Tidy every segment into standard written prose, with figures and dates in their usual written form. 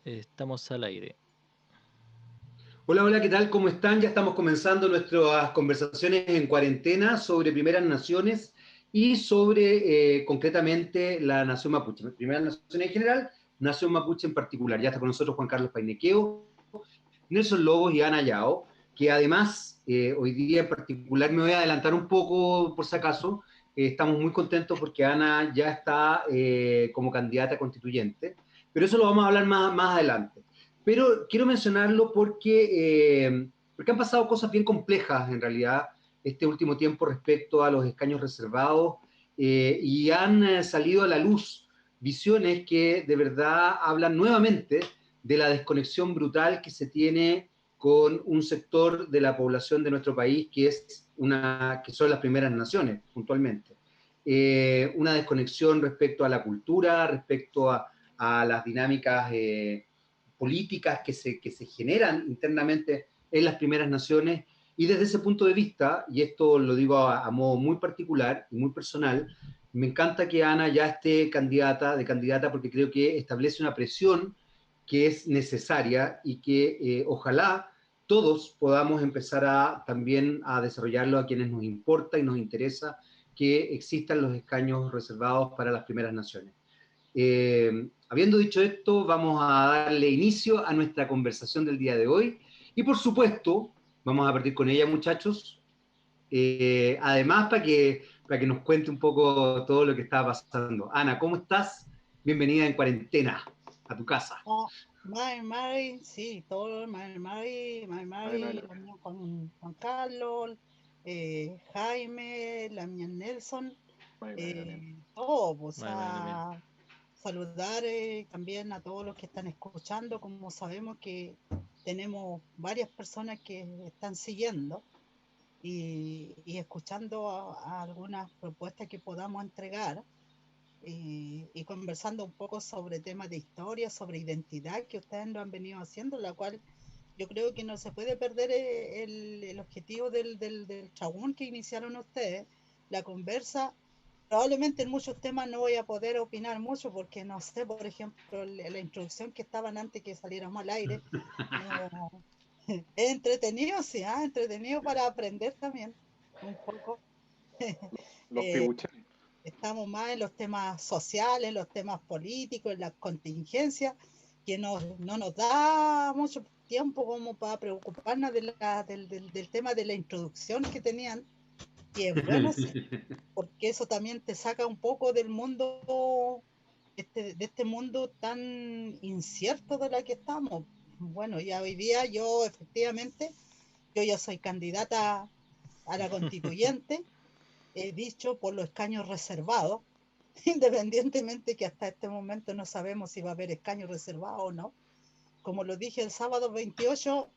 Estamos al aire. Hola, hola, ¿qué tal? ¿Cómo están? Ya estamos comenzando nuestras conversaciones en cuarentena sobre primeras naciones y sobre concretamente la nación mapuche. Primeras naciones en general, nación mapuche en particular. Ya está con nosotros Juan Carlos Painequeo, Nelson Lobos y Ana Yao, que además hoy día en particular me voy a adelantar un poco por si acaso. Estamos muy contentos porque Ana ya está como candidata constituyente, pero eso lo vamos a hablar más adelante. Pero quiero mencionarlo porque han pasado cosas bien complejas en realidad este último tiempo respecto a los escaños reservados y han salido a la luz visiones que de verdad hablan nuevamente de la desconexión brutal que se tiene con un sector de la población de nuestro país que son las primeras naciones, puntualmente. Una desconexión respecto a la cultura, respecto a las dinámicas políticas que se generan internamente en las primeras naciones. Y desde ese punto de vista, y esto lo digo a modo muy particular y muy personal, me encanta que Ana ya esté candidata porque creo que establece una presión que es necesaria y que ojalá todos podamos empezar también a desarrollarlo a quienes nos importa y nos interesa que existan los escaños reservados para las primeras naciones. Habiendo dicho esto, vamos a darle inicio a nuestra conversación del día de hoy y por supuesto, vamos a partir con ella, muchachos. Además, para que nos cuente un poco todo lo que está pasando. Ana, ¿cómo estás? Bienvenida en cuarentena a tu casa. Oh, Mari, sí, todo Mari, la mía con Juan Carlos, Jaime, la mía Nelson, todo, pues a saludar también a todos los que están escuchando, como sabemos que tenemos varias personas que están siguiendo y escuchando a algunas propuestas que podamos entregar y conversando un poco sobre temas de historia, sobre identidad que ustedes lo han venido haciendo, la cual yo creo que no se puede perder el objetivo del chagún que iniciaron ustedes, la conversa. Probablemente en muchos temas no voy a poder opinar mucho porque no sé, por ejemplo, la introducción que estaban antes que saliéramos al aire, no, es entretenido, sí, entretenido para aprender también un poco. Los eh, pigucheros. Estamos más en los temas sociales, en los temas políticos, en las contingencias, que no nos da mucho tiempo como para preocuparnos del tema de la introducción que tenían, que es bueno, sí, porque eso también te saca un poco del mundo, de este mundo tan incierto de la que estamos. Bueno, ya hoy día yo efectivamente, yo ya soy candidata a la constituyente, he dicho por los escaños reservados, independientemente que hasta este momento no sabemos si va a haber escaños reservados o no. Como lo dije el sábado 28,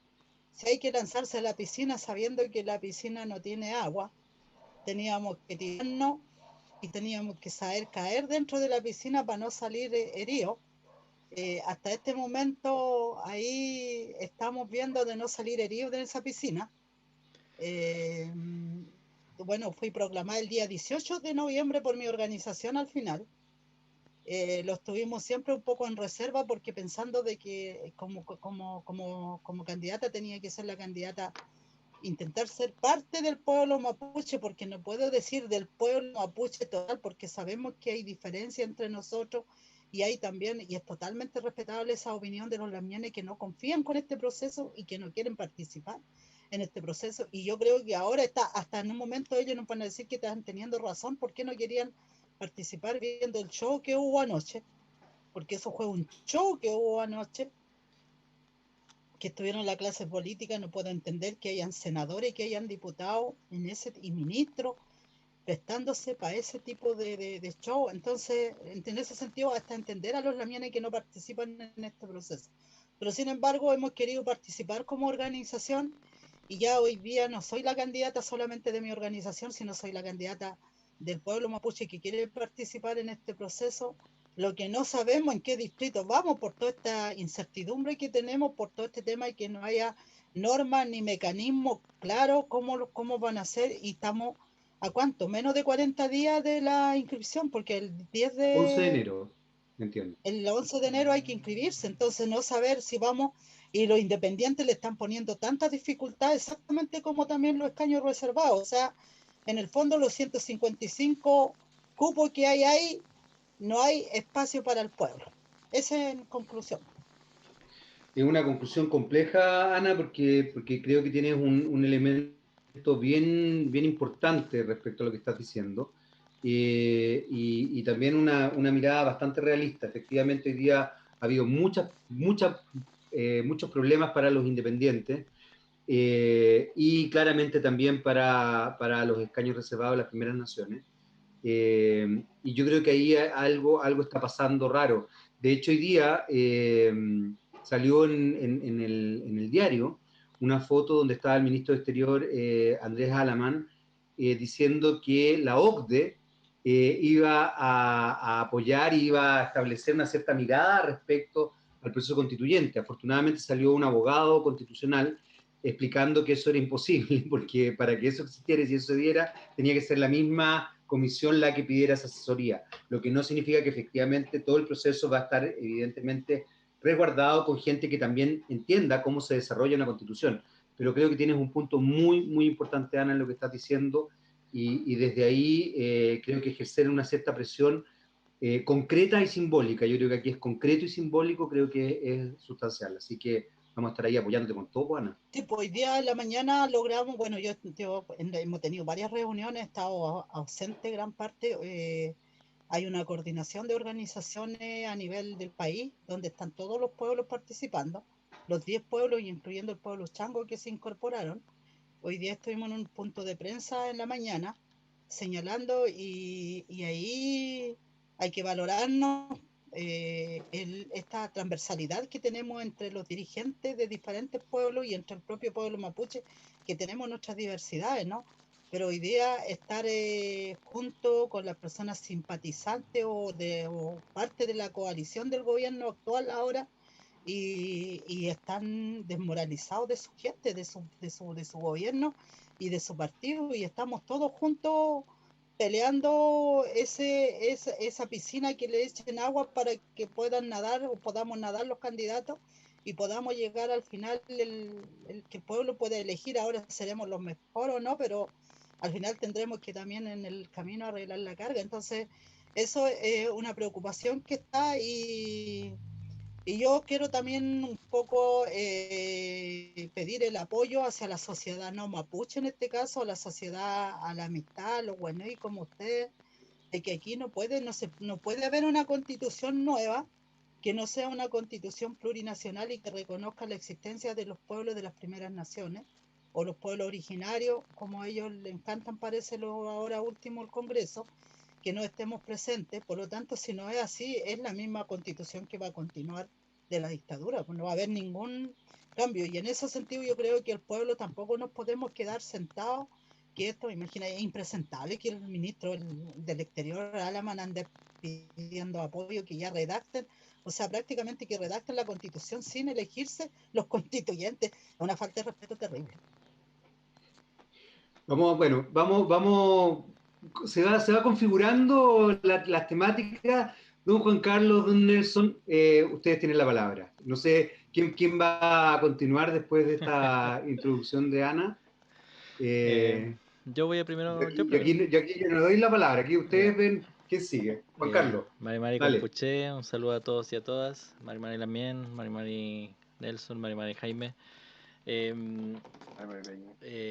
si hay que lanzarse a la piscina sabiendo que la piscina no tiene agua, teníamos que tirarnos y teníamos que saber caer dentro de la piscina para no salir heridos. Hasta este momento ahí estamos viendo de no salir heridos de esa piscina. Eh, bueno, fui proclamada el día 18 de noviembre por mi organización al final. Lo estuvimos siempre un poco en reserva porque pensando de que como candidata tenía que ser la candidata, intentar ser parte del pueblo mapuche, porque no puedo decir del pueblo mapuche total, porque sabemos que hay diferencia entre nosotros y hay también, y es totalmente respetable esa opinión de los lamienes que no confían con este proceso y que no quieren participar en este proceso. Y yo creo que ahora hasta en un momento ellos nos van a decir que están teniendo razón, ¿por qué no querían participar viendo el show que hubo anoche? Porque eso fue un show que hubo anoche. que estuvieron en la clase política, no puedo entender que hayan senadores y que hayan diputados y ministros prestándose para ese tipo de show. Entonces, en ese sentido, hasta entender a los lamienes que no participan en este proceso. Pero sin embargo, hemos querido participar como organización y ya hoy día no soy la candidata solamente de mi organización, sino soy la candidata del pueblo mapuche que quiere participar en este proceso. Lo que no sabemos en qué distrito vamos por toda esta incertidumbre que tenemos, por todo este tema y que no haya normas ni mecanismos claros cómo van a ser, y estamos ¿a cuánto? Menos de 40 días de la inscripción, porque 11 de enero, entiendo. el 11 de enero hay que inscribirse, entonces no saber si vamos, y los independientes le están poniendo tantas dificultades, exactamente como también los escaños reservados, o sea, en el fondo los 155 cupos que hay ahí, no hay espacio para el pueblo. Esa es en conclusión. Es una conclusión compleja, Ana, porque creo que tienes un elemento bien importante respecto a lo que estás diciendo, y también una mirada bastante realista. Efectivamente, hoy día ha habido muchos problemas para los independientes, y claramente también para los escaños reservados de las primeras naciones. Y yo creo que ahí algo está pasando raro. De hecho, hoy día salió en el diario una foto donde estaba el ministro de Exterior, Andrés Alamán, diciendo que la OCDE iba a apoyar y iba a establecer una cierta mirada respecto al proceso constituyente. Afortunadamente salió un abogado constitucional explicando que eso era imposible, porque para que eso existiera y si eso se diera, tenía que ser la misma comisión la que pidiera esa asesoría, lo que no significa que efectivamente todo el proceso va a estar evidentemente resguardado con gente que también entienda cómo se desarrolla una constitución. Pero creo que tienes un punto muy importante, Ana, en lo que estás diciendo, y desde ahí creo que ejercer una cierta presión concreta y simbólica. Yo creo que aquí es concreto y simbólico, creo que es sustancial. Así que vamos a estar ahí apoyándote con todo, Ana. Sí, pues hoy día en la mañana logramos, bueno, hemos tenido varias reuniones, he estado ausente gran parte. Hay una coordinación de organizaciones a nivel del país donde están todos los pueblos participando, los 10 pueblos, incluyendo el pueblo chango que se incorporaron. Hoy día estuvimos en un punto de prensa en la mañana señalando y ahí hay que valorarnos esta transversalidad que tenemos entre los dirigentes de diferentes pueblos y entre el propio pueblo mapuche, que tenemos nuestras diversidades, ¿no? Pero hoy día estar junto con las personas simpatizantes o parte de la coalición del gobierno actual ahora, y están desmoralizados de su gente, de su gobierno y de su partido, y estamos todos juntos peleando esa piscina que le echen agua para que puedan nadar o podamos nadar los candidatos y podamos llegar al final que el pueblo pueda elegir. Ahora seremos los mejores o no, pero al final tendremos que también en el camino arreglar la carga. Entonces eso es una preocupación que está, y yo quiero también un poco pedir el apoyo hacia la sociedad no mapuche, en este caso, a la sociedad, a la amistad, a los buenos y como ustedes, de que aquí no puede haber una constitución nueva que no sea una constitución plurinacional y que reconozca la existencia de los pueblos de las primeras naciones o los pueblos originarios, como a ellos les encantan, parece lo ahora último el Congreso, que no estemos presentes. Por lo tanto, si no es así, es la misma constitución que va a continuar de la dictadura, pues no va a haber ningún cambio. Y en ese sentido yo creo que el pueblo tampoco nos podemos quedar sentados, que esto, imagina, es impresentable que el ministro del Exterior, Alaman, ande pidiendo apoyo, que ya redacten, o sea, prácticamente que redacten la constitución sin elegirse los constituyentes. Es una falta de respeto terrible. Vamos, se va configurando las temáticas. Don Juan Carlos, don Nelson, ustedes tienen la palabra. No sé quién va a continuar después de esta introducción de Ana. Yo voy a primero. Yo Yo aquí no doy la palabra, aquí Ya. ustedes ven quién sigue. Juan Carlos, Mari Mari dale. Compuché, un saludo a todos y a todas. Mari Mari Lamien, Mari Mari Nelson, Mari Mari Jaime.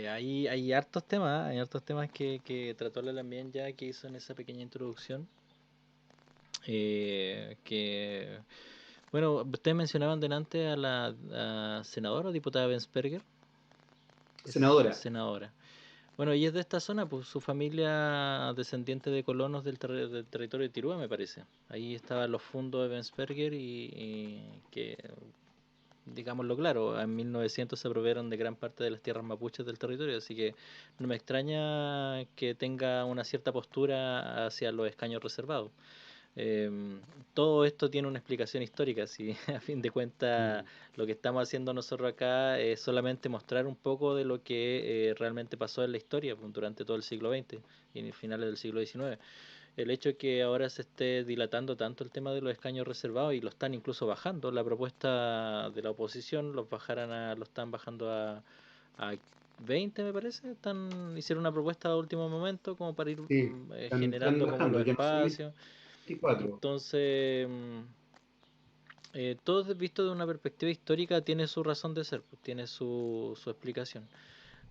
Hay hartos temas, que trató la Lamien ya, que hizo en esa pequeña introducción. Que Bueno, ustedes mencionaban delante a la senadora o diputada Bensperger. Senadora. Senadora. Bueno, ella es de esta zona, pues su familia descendiente de colonos del territorio de Tirúa, me parece. Ahí estaban los fundos de Bensperger y que, digámoslo claro, en 1900 se apropiaron de gran parte de las tierras mapuches del territorio, así que no me extraña que tenga una cierta postura hacia los escaños reservados. Eh, Todo esto tiene una explicación histórica, si a fin de cuentas lo que estamos haciendo nosotros acá es solamente mostrar un poco de lo que realmente pasó en la historia pues, durante todo el siglo XX y en finales del siglo XIX. El hecho de que ahora se esté dilatando tanto el tema de los escaños reservados y lo están incluso bajando, la propuesta de la oposición lo están bajando a 20 me parece, hicieron una propuesta a último momento como para ir Sí, están generando como bajando, los ya no son espacios. 24. Entonces, todo visto de una perspectiva histórica tiene su razón de ser, pues, tiene su explicación.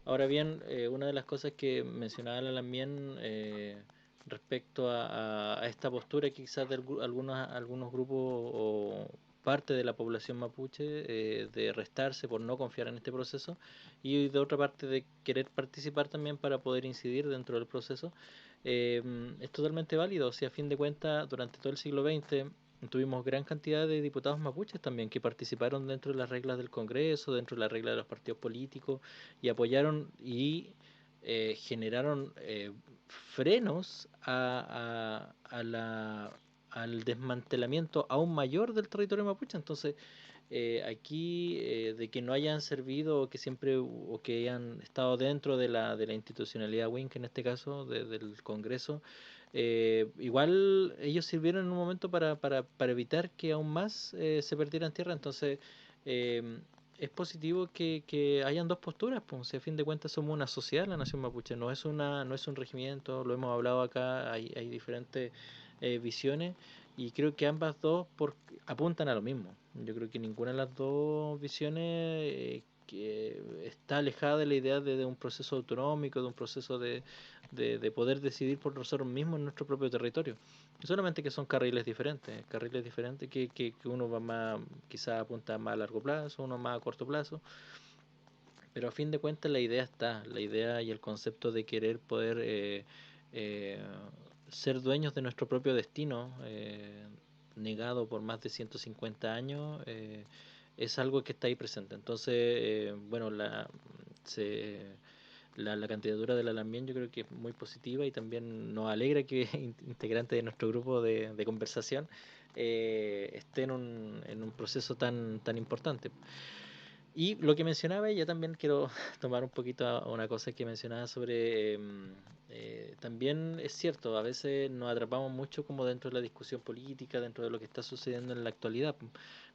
Ahora bien, una de las cosas que mencionaba la Lamien respecto a esta postura quizás de algunos grupos o parte de la población mapuche de restarse por no confiar en este proceso y de otra parte de querer participar también para poder incidir dentro del proceso, es totalmente válido. Si a fin de cuentas durante todo el siglo XX tuvimos gran cantidad de diputados mapuches también que participaron dentro de las reglas del Congreso, dentro de las reglas de los partidos políticos y apoyaron y generaron frenos al desmantelamiento aún mayor del territorio mapuche. Entonces, aquí de que no hayan servido o que siempre o que hayan estado dentro de la institucionalidad WINC en este caso del Congreso, igual ellos sirvieron en un momento para evitar que aún más se perdieran tierra. Entonces es positivo que hayan dos posturas, pues si a fin de cuentas somos una sociedad, la nación mapuche no es un regimiento, lo hemos hablado acá, hay diferentes visiones y creo que ambas dos apuntan a lo mismo. Yo creo que ninguna de las dos visiones que está alejada de la idea de un proceso autonómico, de un proceso de poder decidir por nosotros mismos en nuestro propio territorio. Solamente que son carriles diferentes que uno va más, quizás apunta más a largo plazo, uno más a corto plazo, pero a fin de cuentas la idea está, la idea y el concepto de querer poder eh, ser dueños de nuestro propio destino, negado por más de 150 años, es algo que está ahí presente. Entonces, bueno, se, la candidatura de la Lambien yo creo que es muy positiva y también nos alegra que integrantes de nuestro grupo de conversación esté en un proceso tan importante. Y lo que mencionaba, ya también quiero tomar un poquito a una cosa que mencionaba sobre, también es cierto, a veces nos atrapamos mucho como dentro de la discusión política, dentro de lo que está sucediendo en la actualidad,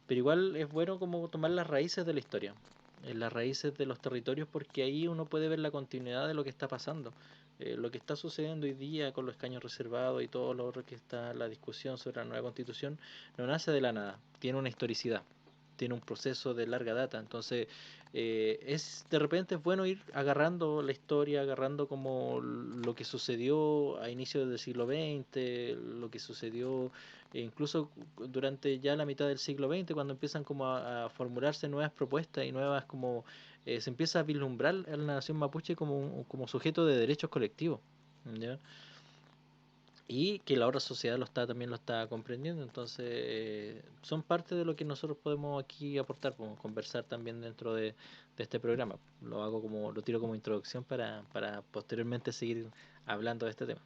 pero igual es bueno como tomar las raíces de la historia, las raíces de los territorios, porque ahí uno puede ver la continuidad de lo que está pasando. Lo que está sucediendo hoy día con los escaños reservados y todo lo otro que está la discusión sobre la nueva constitución no nace de la nada, tiene una historicidad, tiene un proceso de larga data. Entonces, de repente es bueno ir agarrando la historia, agarrando como lo que sucedió a inicios del siglo XX, lo que sucedió incluso durante ya la mitad del siglo XX, cuando empiezan como a formularse nuevas propuestas y nuevas como se empieza a vislumbrar a la nación mapuche como sujeto de derechos colectivos, ¿ya? Y que la otra sociedad también lo está comprendiendo. Entonces son parte de lo que nosotros podemos aquí aportar, podemos conversar también dentro de este programa. Lo tiro como introducción para posteriormente seguir hablando de este tema.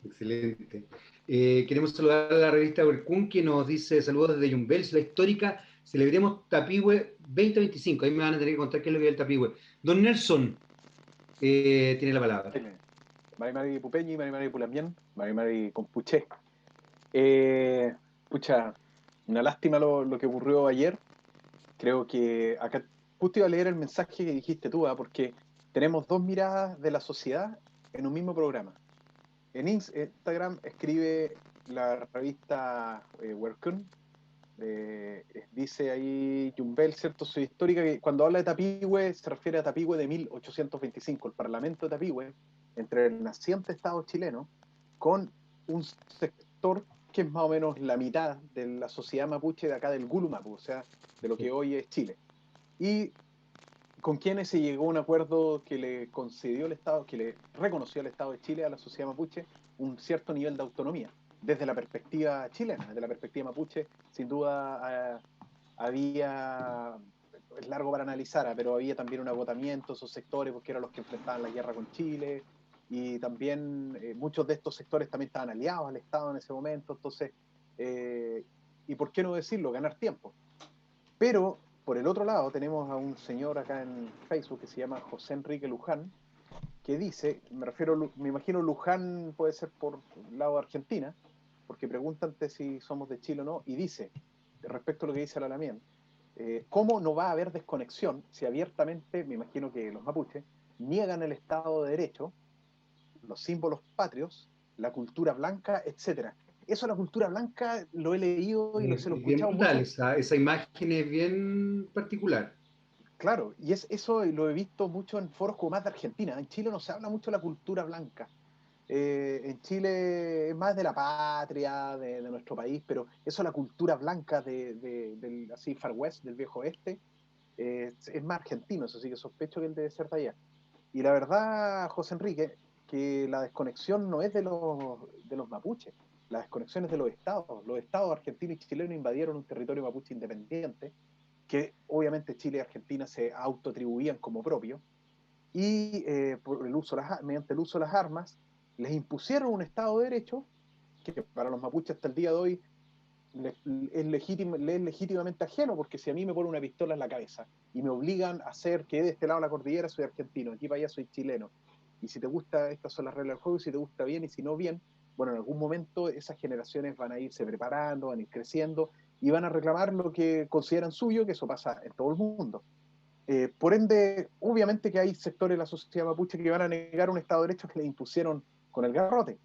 Excelente. Queremos saludar a la revista Berkun que nos dice saludos desde Yumbel, la histórica, celebremos Tapigüe 2025. Ahí me van a tener que contar qué es lo que es el Tapigüe. Don Nelson tiene la palabra. Mari Pupeñi, Mari Pulamien, Mari Compuché. Pucha, una lástima lo que ocurrió ayer. Creo que acá justo iba a leer el mensaje que dijiste tú, porque tenemos dos miradas de la sociedad en un mismo programa. En Instagram escribe la revista Werkun, dice ahí Jumbel, ¿cierto? Soy histórica, que cuando habla de Tapigüe se refiere a Tapigüe de 1825, el Parlamento de Tapigüe, entre el naciente Estado chileno con un sector que es más o menos la mitad de la sociedad mapuche de acá del Gulumapu, o sea, de lo que hoy es Chile. Y con quienes se llegó a un acuerdo que le concedió el Estado, que le reconoció al Estado de Chile a la sociedad mapuche un cierto nivel de autonomía. Desde la perspectiva chilena, desde la perspectiva mapuche, sin duda había, es largo para analizar, pero había también un agotamiento, esos sectores, porque eran los que enfrentaban la guerra con Chile, y también muchos de estos sectores también estaban aliados al Estado en ese momento, entonces, y por qué no decirlo, ganar tiempo. Pero, por el otro lado, tenemos a un señor acá en Facebook que se llama José Enrique Luján, que dice, me imagino Luján puede ser por el lado de Argentina, porque preguntan si somos de Chile o no, y dice, respecto a lo que dice Alamien, ¿cómo no va a haber desconexión si abiertamente, me imagino que los mapuches, niegan el Estado de Derecho, los símbolos patrios, la cultura blanca, etcétera? Eso, la cultura blanca, lo he leído y se lo he Es bien escuchado brutal, mucho. esa imagen es bien particular. Claro, y eso lo he visto mucho en foros como más de Argentina. En Chile no se habla mucho de la cultura blanca. En Chile es más de la patria, de nuestro país, pero eso, la cultura blanca del así Far West, del viejo oeste, es más argentino, eso sí que sospecho que él debe ser de allá. Y la verdad, José Enrique, que la desconexión no es de los mapuches, la desconexión es de los estados. Los estados argentinos y chilenos invadieron un territorio mapuche independiente, que obviamente Chile y Argentina se autoatribuían como propio, y por el uso mediante el uso de las armas, les impusieron un Estado de Derecho que para los mapuches hasta el día de hoy les es legítimamente ajeno, porque si a mí me ponen una pistola en la cabeza y me obligan a hacer que de este lado de la cordillera soy argentino, aquí para allá soy chileno, y si te gusta, estas son las reglas del juego, y si te gusta bien y si no bien, bueno, en algún momento esas generaciones van a irse preparando, van a ir creciendo y van a reclamar lo que consideran suyo, que eso pasa en todo el mundo. Por ende, obviamente que hay sectores de la sociedad mapuche que van a negar un Estado de Derecho que le impusieron con el garrote.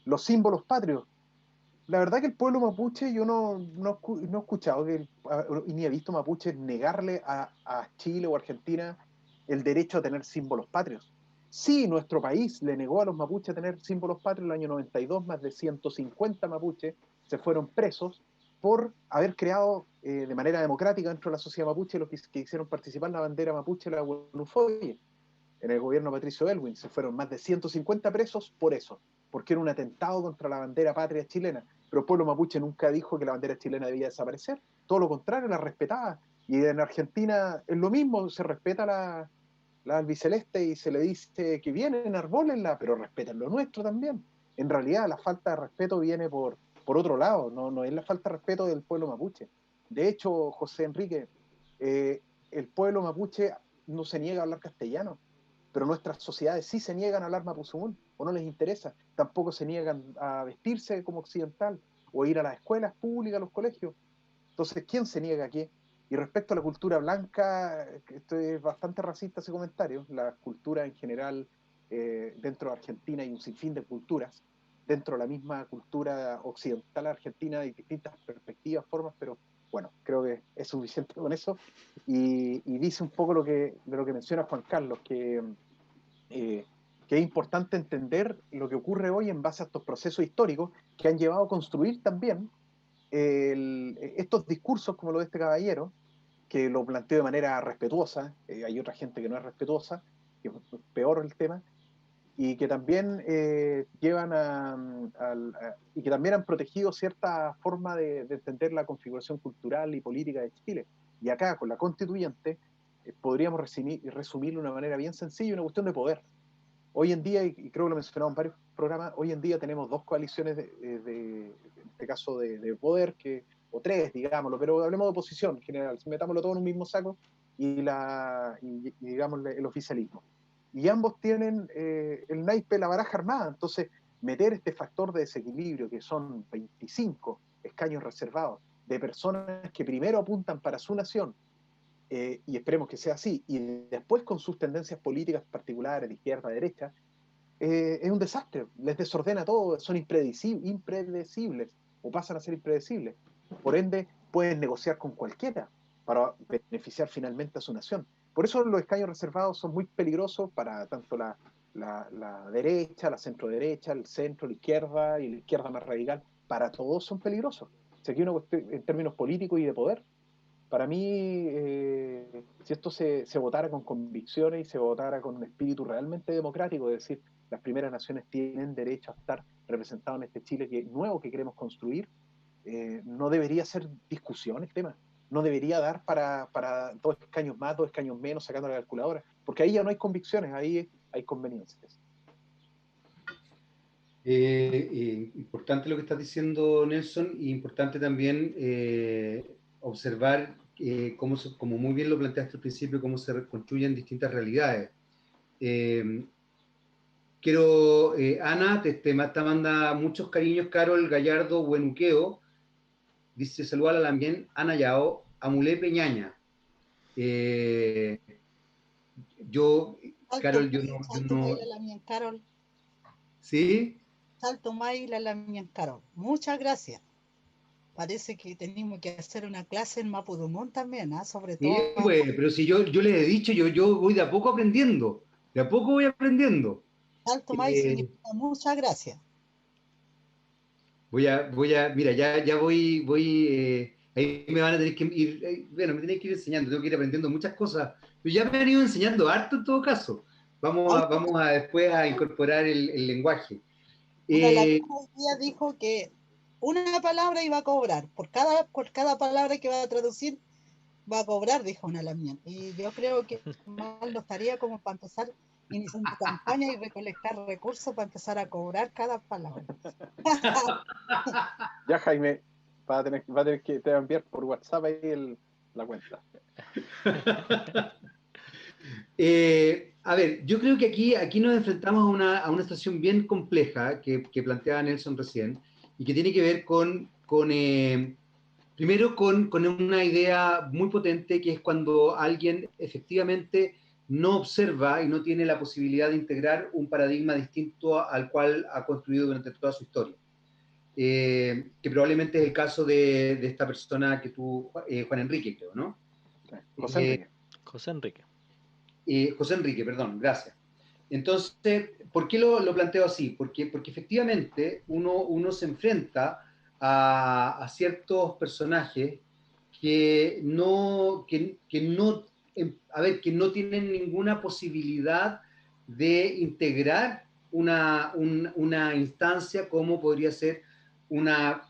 Los símbolos patrios. La verdad que el pueblo mapuche, yo no he escuchado y ni he visto mapuches negarle a Chile o Argentina el derecho a tener símbolos patrios. Sí, nuestro país le negó a los mapuches a tener símbolos patrios. En el año 92, más de 150 mapuches se fueron presos por haber creado de manera democrática dentro de la sociedad mapuche los que hicieron participar la bandera mapuche, la Guanufoye. En el gobierno de Patricio Elwin se fueron más de 150 presos por eso, porque era un atentado contra la bandera patria chilena. Pero el pueblo mapuche nunca dijo que la bandera chilena debía desaparecer, todo lo contrario, la respetaba. Y en Argentina es lo mismo, se respeta la albiceleste y se le dice que vienen, arbólenla, pero respetan lo nuestro también. En realidad la falta de respeto viene por otro lado, no es la falta de respeto del pueblo mapuche. De hecho, José Enrique, el pueblo mapuche no se niega a hablar castellano, pero nuestras sociedades sí se niegan a hablar mapuzungún, o no les interesa, tampoco se niegan a vestirse como occidental, o ir a las escuelas públicas, a los colegios. Entonces, ¿quién se niega a qué? Y respecto a la cultura blanca, esto es bastante racista ese comentario, la cultura en general, dentro de Argentina hay un sinfín de culturas, dentro de la misma cultura occidental argentina hay distintas perspectivas, formas, pero bueno, creo que es suficiente con eso, y dice un poco de lo que menciona Juan Carlos, que es importante entender lo que ocurre hoy en base a estos procesos históricos que han llevado a construir también estos discursos como lo de este caballero, que lo planteó de manera respetuosa, hay otra gente que no es respetuosa, que es peor el tema, y que también llevan y que también han protegido cierta forma de entender la configuración cultural y política de Chile. Y acá, con la constituyente, podríamos resumirlo de una manera bien sencilla, una cuestión de poder. Hoy en día, y creo que lo mencionamos en varios programas, hoy en día tenemos dos coaliciones en este caso de poder, o tres, digámoslo, pero hablemos de oposición en general, metámoslo todo en un mismo saco, y digamos el oficialismo. Y ambos tienen el naipe, la baraja armada, entonces meter este factor de desequilibrio, que son 25 escaños reservados, de personas que primero apuntan para su nación, y esperemos que sea así, y después con sus tendencias políticas particulares, de izquierda a derecha, es un desastre, les desordena todo, son impredecibles, o pasan a ser impredecibles. Por ende, pueden negociar con cualquiera para beneficiar finalmente a su nación. Por eso los escaños reservados son muy peligrosos para tanto la derecha, la centro derecha, el centro, la izquierda y la izquierda más radical. para todos son peligrosos. Si aquí en términos políticos y de poder, para mí, si esto se votara con convicciones y se votara con un espíritu realmente democrático, es decir, las primeras naciones tienen derecho a estar representados en este Chile nuevo que queremos construir, no debería ser discusión el tema. No debería dar para 2 escaños más, 2 escaños menos, sacando la calculadora, porque ahí ya no hay convicciones, ahí hay conveniencias. Importante lo que estás diciendo, Nelson, y importante también observar como muy bien lo planteaste al principio, cómo se reconstruyen distintas realidades. Ana, te manda muchos cariños, Carol Gallardo Buenuqueo, dice saludar a la bien, Ana Yao, Amulé Peñaña. Carol, yo no. Carol. ¿Sí? Salto May la Lamian Carol. Muchas gracias. Parece que tenemos que hacer una clase en Mapudungun también, ¿eh? Sobre todo. Sí, pues, pero si yo les he dicho, yo voy de a poco aprendiendo. De a poco voy aprendiendo. Salto May significa muchas gracias. Mira, ya voy, ahí me van a tener que ir, bueno, me tienen que ir enseñando, tengo que ir aprendiendo muchas cosas, pero ya me han ido enseñando harto en todo caso. Vamos a después a incorporar el lenguaje. La día dijo que una palabra iba a cobrar, por cada palabra que va a traducir, va a cobrar, dijo una Lamian. Y yo creo que mal no estaría como para empezar iniciando campaña y recolectar recursos para empezar a cobrar cada palabra. Ya, Jaime, va a tener que te enviar por WhatsApp ahí la cuenta. A ver, yo creo que aquí nos enfrentamos a una situación bien compleja que planteaba Nelson recién y que tiene que ver primero con una idea muy potente, que es cuando alguien efectivamente no observa y no tiene la posibilidad de integrar un paradigma distinto al cual ha construido durante toda su historia. Que probablemente es el caso de esta persona que tú, Juan Enrique, creo, ¿no? José Enrique. José Enrique, perdón, gracias. Entonces, ¿por qué lo planteo así? Porque efectivamente uno se enfrenta a ciertos personajes que no tienen ninguna posibilidad de integrar una instancia como podría ser una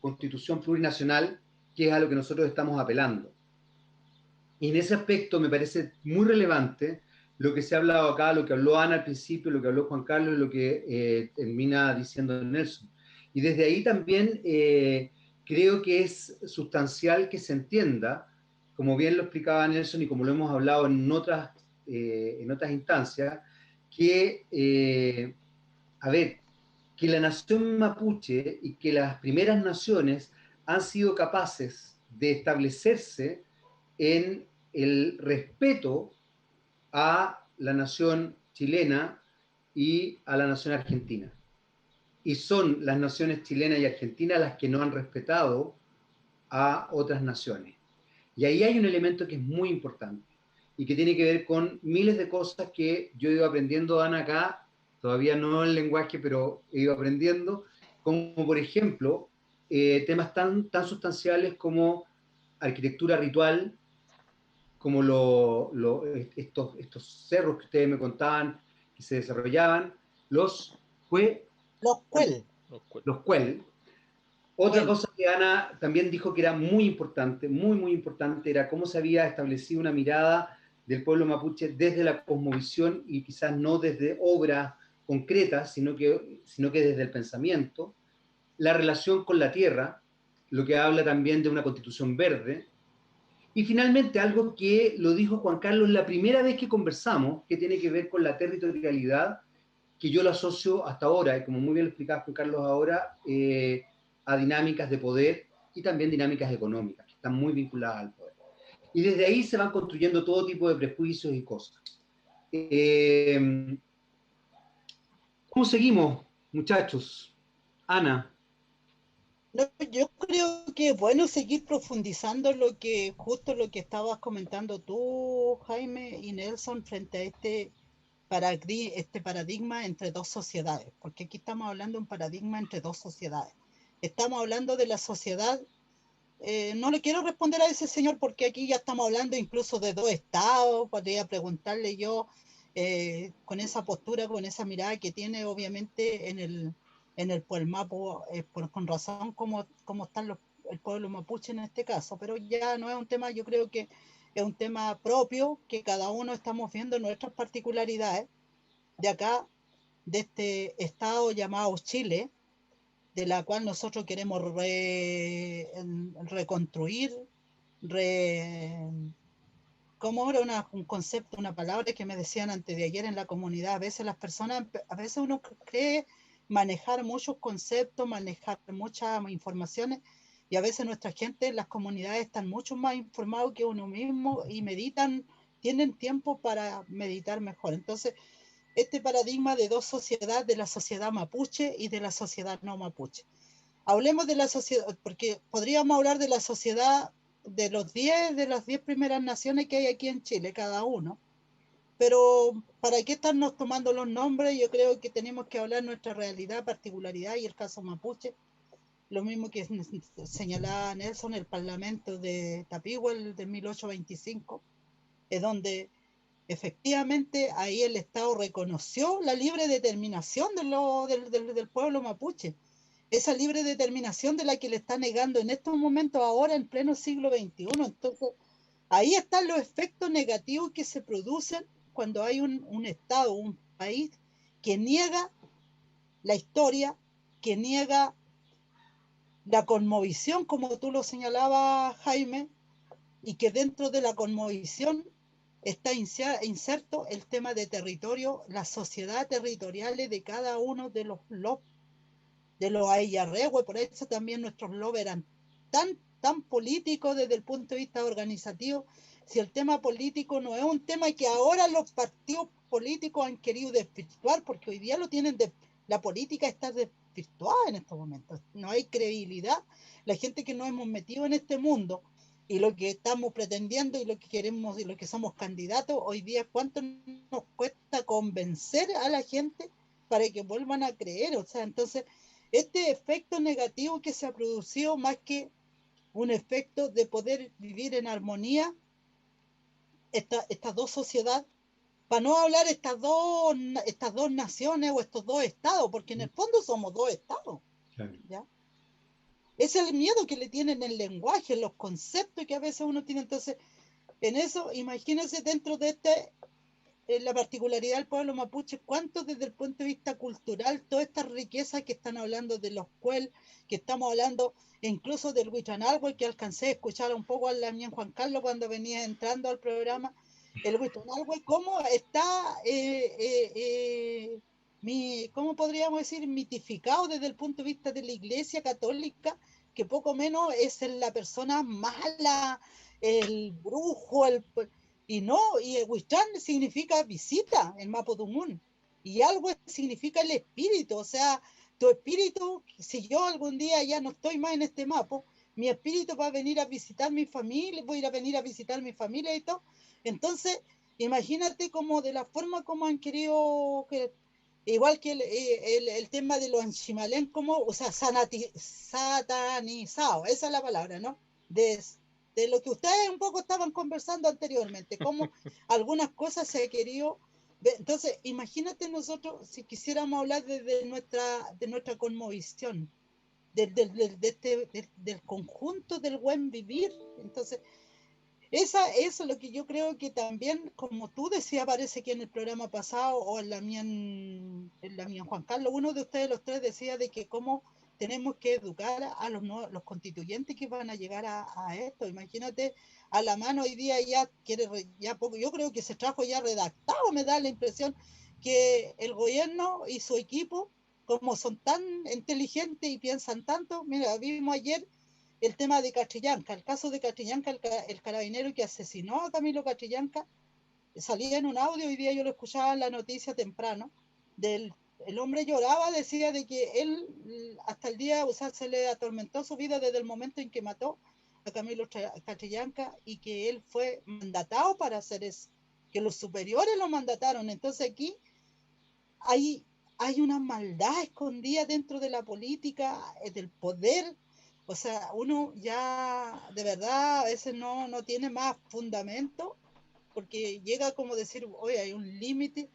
constitución plurinacional, que es a lo que nosotros estamos apelando. Y en ese aspecto me parece muy relevante lo que se ha hablado acá, lo que habló Ana al principio, lo que habló Juan Carlos y lo que termina diciendo Nelson. Y desde ahí también creo que es sustancial que se entienda, como bien lo explicaba Nelson y como lo hemos hablado en otras instancias, que, que la nación mapuche y que las primeras naciones han sido capaces de establecerse en el respeto a la nación chilena y a la nación argentina. Y son las naciones chilena y argentina las que no han respetado a otras naciones. Y ahí hay un elemento que es muy importante y que tiene que ver con miles de cosas que yo he ido aprendiendo, Ana, acá, todavía no el lenguaje, pero he ido aprendiendo, como por ejemplo, temas tan sustanciales como arquitectura ritual, como estos cerros que ustedes me contaban que se desarrollaban, los cuel. Otra cosa que Ana también dijo que era muy importante, muy importante, era cómo se había establecido una mirada del pueblo mapuche desde la cosmovisión y quizás no desde obras concretas, sino que desde el pensamiento, la relación con la tierra, lo que habla también de una constitución verde. Y finalmente, algo que lo dijo Juan Carlos la primera vez que conversamos, que tiene que ver con la territorialidad, que yo lo asocio hasta ahora, y como muy bien lo explicaba Juan Carlos ahora, a dinámicas de poder y también dinámicas económicas, que están muy vinculadas al poder. Y desde ahí se van construyendo todo tipo de prejuicios y cosas. ¿Cómo seguimos, muchachos? Ana. No, yo creo que es bueno seguir profundizando justo lo que estabas comentando tú, Jaime y Nelson, frente a este paradigma entre dos sociedades, porque aquí estamos hablando de un paradigma entre dos sociedades. estamos hablando de la sociedad. No le quiero responder a ese señor porque aquí ya estamos hablando incluso de dos estados. Podría preguntarle yo con esa postura, con esa mirada que tiene obviamente en el Puelmapo, con razón cómo están el pueblo mapuche en este caso, pero ya no es un tema, yo creo que es un tema propio que cada uno estamos viendo nuestras particularidades de acá, de este estado llamado Chile, de la cual nosotros queremos reconstruir, re, como era un concepto, una palabra que me decían antes de ayer en la comunidad. A veces las personas, a veces uno cree manejar muchos conceptos, manejar muchas informaciones, y a veces nuestra gente en las comunidades están mucho más informados que uno mismo y meditan, tienen tiempo para meditar mejor. Entonces, este paradigma de dos sociedades, de la sociedad mapuche y de la sociedad no mapuche. Hablemos de la sociedad, porque podríamos hablar de la sociedad de las 10 primeras naciones que hay aquí en Chile, cada uno. Pero ¿para qué estarnos tomando los nombres? Yo creo que tenemos que hablar nuestra realidad, particularidad y el caso mapuche. Lo mismo que señalaba Nelson, el Parlamento de Tapihuel de 1825, es donde efectivamente ahí el Estado reconoció la libre determinación del pueblo mapuche, esa libre determinación de la que le está negando en estos momentos ahora en pleno siglo XXI. Entonces, ahí están los efectos negativos que se producen cuando hay un Estado, un país que niega la historia, que niega la cosmovisión, como tú lo señalabas, Jaime, y que dentro de la cosmovisión está inserto el tema de territorio, la sociedad territorial de cada uno de los Ayarrehue. Por eso también nuestros lobos eran tan políticos desde el punto de vista organizativo. Si el tema político no es un tema que ahora los partidos políticos han querido desvirtuar, porque hoy día lo tienen la política está desvirtuada en estos momentos, no hay credibilidad. La gente que nos hemos metido en este mundo y lo que estamos pretendiendo y lo que queremos y lo que somos candidatos, hoy día cuánto nos cuesta convencer a la gente para que vuelvan a creer. O sea, entonces este efecto negativo que se ha producido, más que un efecto de poder vivir en armonía, estas dos sociedades, para no hablar estas dos naciones o estos dos estados, porque en el fondo somos dos estados. ¿Ya? Es el miedo que le tienen el lenguaje, los conceptos que a veces uno tiene. Entonces, en eso, imagínense dentro de la particularidad del pueblo mapuche, cuánto desde el punto de vista cultural, toda esta riqueza que están hablando de los cuel, que estamos hablando incluso del Huichanalhue, que alcancé a escuchar un poco al Damián Juan Carlos cuando venía entrando al programa, el Huichanalhue, cómo está, ¿cómo podríamos decir? Mitificado desde el punto de vista de la Iglesia Católica, que poco menos es la persona mala, el brujo, y no, y el Huichán significa visita en Mapudungun, y algo significa el espíritu. O sea, tu espíritu, si yo algún día ya no estoy más en este mapa, mi espíritu va a venir a visitar mi familia, voy a ir a venir a visitar mi familia y todo. Entonces, imagínate como de la forma como han querido, igual que el tema de los anchimalén, como, o sea, satanizado, esa es la palabra, ¿no? De lo que ustedes un poco estaban conversando anteriormente, como algunas cosas se ha querido. Entonces, imagínate nosotros si quisiéramos hablar de nuestra cosmovisión, del conjunto del buen vivir. Entonces, eso es lo que yo creo que también, como tú decías, parece que en el programa pasado, o en la mía Juan Carlos, uno de ustedes, los tres, decía de que cómo tenemos que educar a los constituyentes que van a llegar a esto. Imagínate, a la mano hoy día ya poco, yo creo que se trajo ya redactado, me da la impresión que el gobierno y su equipo, como son tan inteligentes y piensan tanto, mira, vimos ayer el tema de Catrillanca, el caso de Catrillanca, el carabinero que asesinó a Camilo Catrillanca, salía en un audio, hoy día yo lo escuchaba en la noticia temprano, el hombre lloraba, decía de que él hasta el día, o sea, se le atormentó su vida desde el momento en que mató a Camilo Catrillanca y que él fue mandatado para hacer eso, que los superiores lo mandataron. Entonces aquí hay hay una maldad escondida dentro de la política, del poder. O sea, uno ya de verdad a veces no tiene más fundamento, porque llega como decir, oye, hay un límite,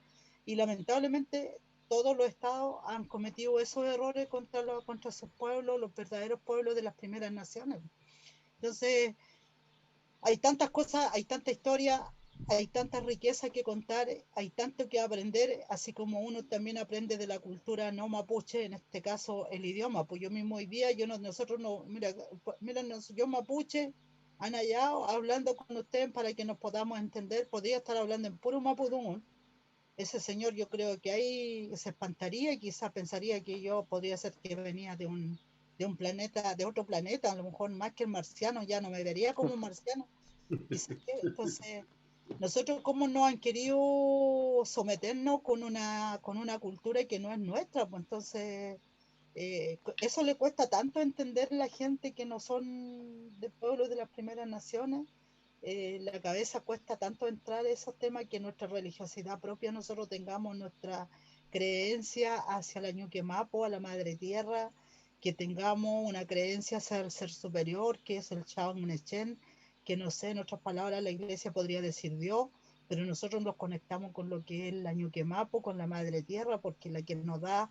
y lamentablemente todos los estados han cometido esos errores contra sus pueblos, los verdaderos pueblos de las primeras naciones. Entonces, hay tantas cosas, hay tanta historia, hay tanta riqueza que contar, hay tanto que aprender, así como uno también aprende de la cultura no mapuche, en este caso el idioma. Pues yo mismo hoy día, nosotros no, mira, yo mapuche, Anayao, hablando con ustedes para que nos podamos entender, podría estar hablando en puro mapudungun. Ese señor yo creo que ahí se espantaría y quizás pensaría que yo podría ser que venía de un planeta, de otro planeta, a lo mejor más que el marciano, ya no me vería como un marciano. Entonces, nosotros cómo nos han querido someternos con una cultura que no es nuestra, pues entonces eso le cuesta tanto entender a la gente que no son de pueblos de las primeras naciones. La cabeza cuesta tanto entrar en esos temas, que nuestra religiosidad propia, nosotros tengamos nuestra creencia hacia la Ñuquemapo, a la madre tierra, que tengamos una creencia hacia el ser superior, que es el Chao Nechen, que no sé, en otras palabras la iglesia podría decir Dios, pero nosotros nos conectamos con lo que es la Ñuquemapo, con la madre tierra, porque la que nos da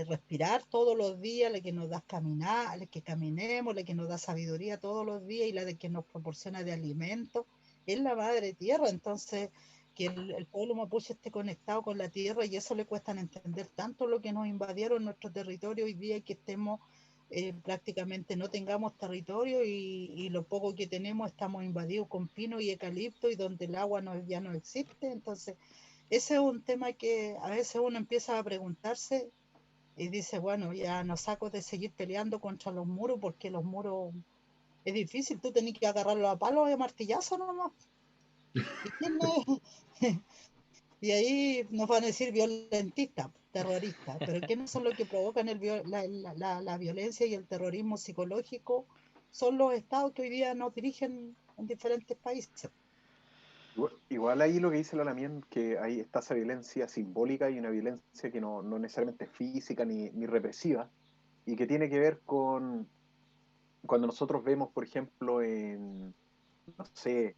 respirar todos los días, la que nos da caminar, la que caminemos, la que nos da sabiduría todos los días y la de que nos proporciona de alimento, es la madre tierra. Entonces, que el pueblo mapuche esté conectado con la tierra, y eso le cuesta entender tanto lo que nos invadieron nuestro territorio hoy día, y que estemos prácticamente no tengamos territorio, y lo poco que tenemos estamos invadidos con pino y eucalipto, y donde el agua ya no existe. Entonces, ese es un tema que a veces uno empieza a preguntarse y dice, bueno, ya no saco de seguir peleando contra los muros, porque los muros es difícil, tú tenés que agarrarlos a palos y a martillazo nomás. ¿Y, y ahí nos van a decir violentistas, terroristas, pero ¿quiénes son los que provocan la violencia y el terrorismo psicológico? Son los estados que hoy día nos dirigen en diferentes países. Igual ahí lo que dice la Lamien, que ahí está esa violencia simbólica y una violencia que no necesariamente es física ni represiva, y que tiene que ver con cuando nosotros vemos, por ejemplo, no sé,